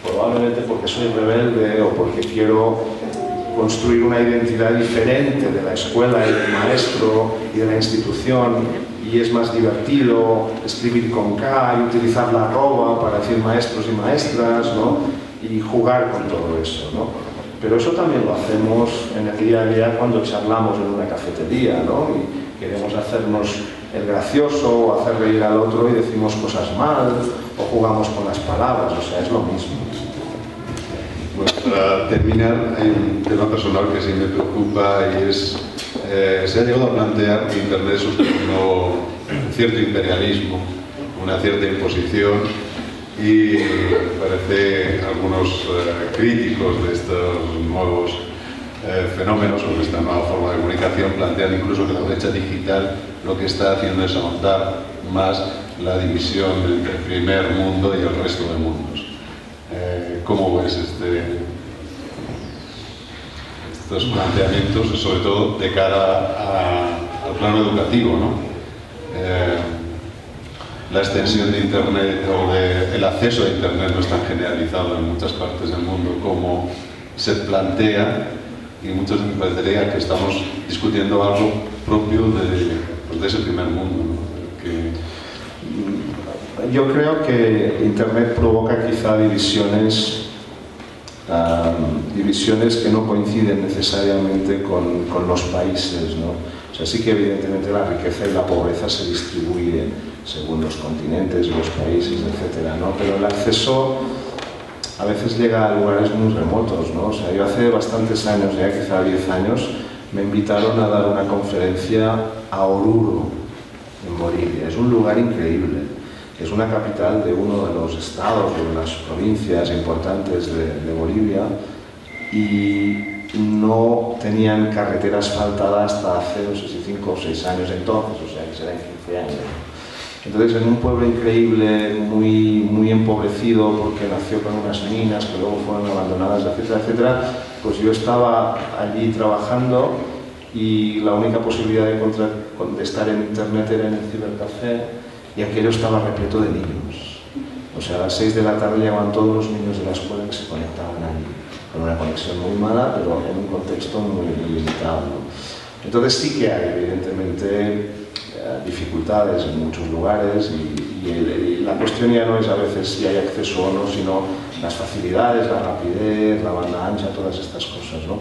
probablemente porque soy rebelde o porque quiero construir una identidad diferente de la escuela y del maestro y de la institución, y es más divertido escribir con K y utilizar la arroba para decir maestros y maestras, ¿no? Y jugar con todo eso, ¿no? Pero eso también lo hacemos en el día a día cuando charlamos en una cafetería, ¿no? Y queremos hacernos el gracioso o hacer reír al otro y decimos cosas mal o jugamos con las palabras, o sea, es lo mismo. Bueno, para terminar, hay un tema personal que sí me preocupa y es, se ha llegado a plantear que Internet sustituyó un cierto imperialismo, una cierta imposición, y parece algunos críticos de estos nuevos fenómenos o de esta nueva forma de comunicación plantean incluso que la brecha digital lo que está haciendo es ahondar más la división entre el primer mundo y el resto de mundos. ¿Cómo ves estos planteamientos, sobre todo de cara al plano educativo, ¿no? La extensión de Internet o el acceso a Internet no está generalizado en muchas partes del mundo como se plantea, y muchos me parecería que estamos discutiendo algo propio de ese primer mundo, ¿no? Yo creo que Internet provoca quizá divisiones que no coinciden necesariamente con los países, ¿no? O sea, sí que evidentemente la riqueza y la pobreza se distribuyen según los continentes, los países, etcétera, ¿no? Pero el acceso a veces llega a lugares muy remotos, ¿no? O sea, yo hace bastantes años, ya quizá 10 años, me invitaron a dar una conferencia a Oruro, en Bolivia. Es un lugar increíble. Es una capital de uno de los estados, de las provincias importantes de Bolivia, y no tenían carretera asfaltada hasta hace, no sé si 5 o 6 años entonces, o sea que serán 15 años. Entonces, en un pueblo increíble, muy empobrecido, porque nació con unas minas que luego fueron abandonadas, etcétera, etcétera, pues yo estaba allí trabajando y la única posibilidad de estar en Internet era en el cibercafé, y aquello estaba repleto de niños. O sea, a las 6 de la tarde llegaban todos los niños de la escuela que se conectaban allí, con una conexión muy mala, pero en un contexto muy limitado, ¿no? Entonces sí que hay, evidentemente, dificultades en muchos lugares y la cuestión ya no es a veces si hay acceso o no, sino las facilidades, la rapidez, la banda ancha, todas estas cosas, ¿no?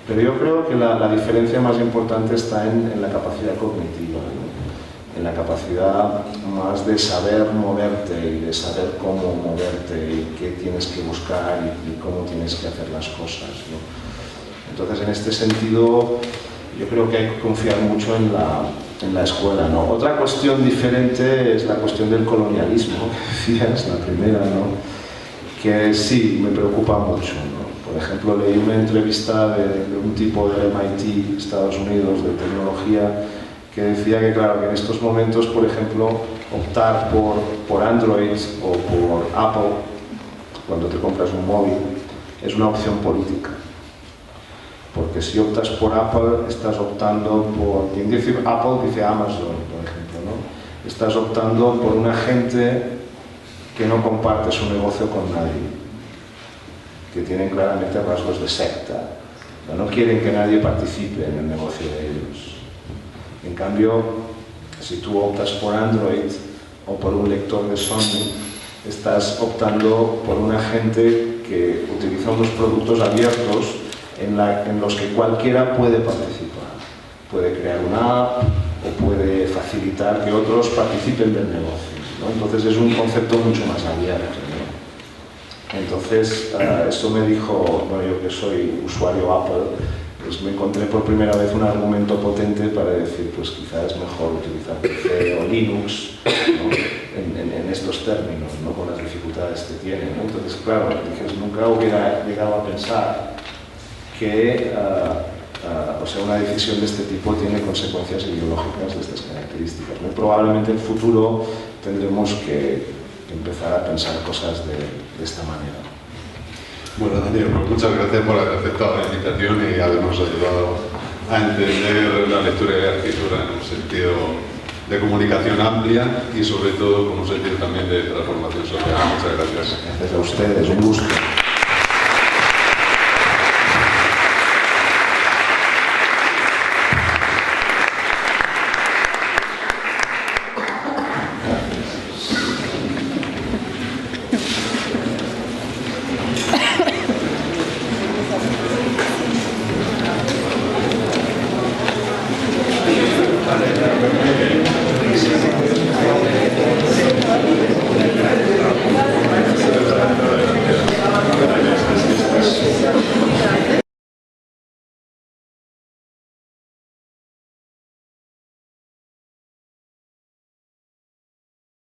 Pero yo creo que la diferencia más importante está en la capacidad cognitiva, ¿no? En la capacidad más de saber moverte y de saber cómo moverte y qué tienes que buscar y cómo tienes que hacer las cosas, ¿no? Entonces, en este sentido, yo creo que hay que confiar mucho en la escuela, ¿no? Otra cuestión diferente es la cuestión del colonialismo, que decías, la primera, ¿no? Que sí, me preocupa mucho, ¿no? Por ejemplo, leí una entrevista de un tipo del MIT, Estados Unidos, de tecnología, que decía que, claro, que en estos momentos, por ejemplo, optar por Android o por Apple, cuando te compras un móvil, es una opción política. Porque si optas por Apple, estás optando por... Quien dice Apple dice Amazon, por ejemplo, ¿no? Estás optando por una gente que no comparte su negocio con nadie, que tienen claramente rasgos de secta. O sea, no quieren que nadie participe en el negocio de ellos. En cambio, si tú optas por Android o por un lector de Sony, estás optando por una gente que utiliza unos productos abiertos en los que cualquiera puede participar. Puede crear una app o puede facilitar que otros participen del negocio, ¿no? Entonces es un concepto mucho más abierto, ¿no? Entonces, esto me dijo, bueno, yo que soy usuario Apple, pues me encontré por primera vez un argumento potente para decir, pues quizás es mejor utilizar PC o Linux, ¿no? en estos términos, ¿no? Con las dificultades que tiene, ¿no? Entonces, claro, dije, nunca hubiera llegado a pensar que o sea, una decisión de este tipo tiene consecuencias ideológicas de estas características, ¿no? Probablemente en el futuro tendremos que empezar a pensar cosas de esta manera. Bueno, Daniel, pues muchas gracias por haber aceptado la invitación y habernos ayudado a entender la lectura y la escritura en un sentido de comunicación amplia y sobre todo con un sentido también de transformación social. Muchas gracias. Gracias a ustedes, un gusto.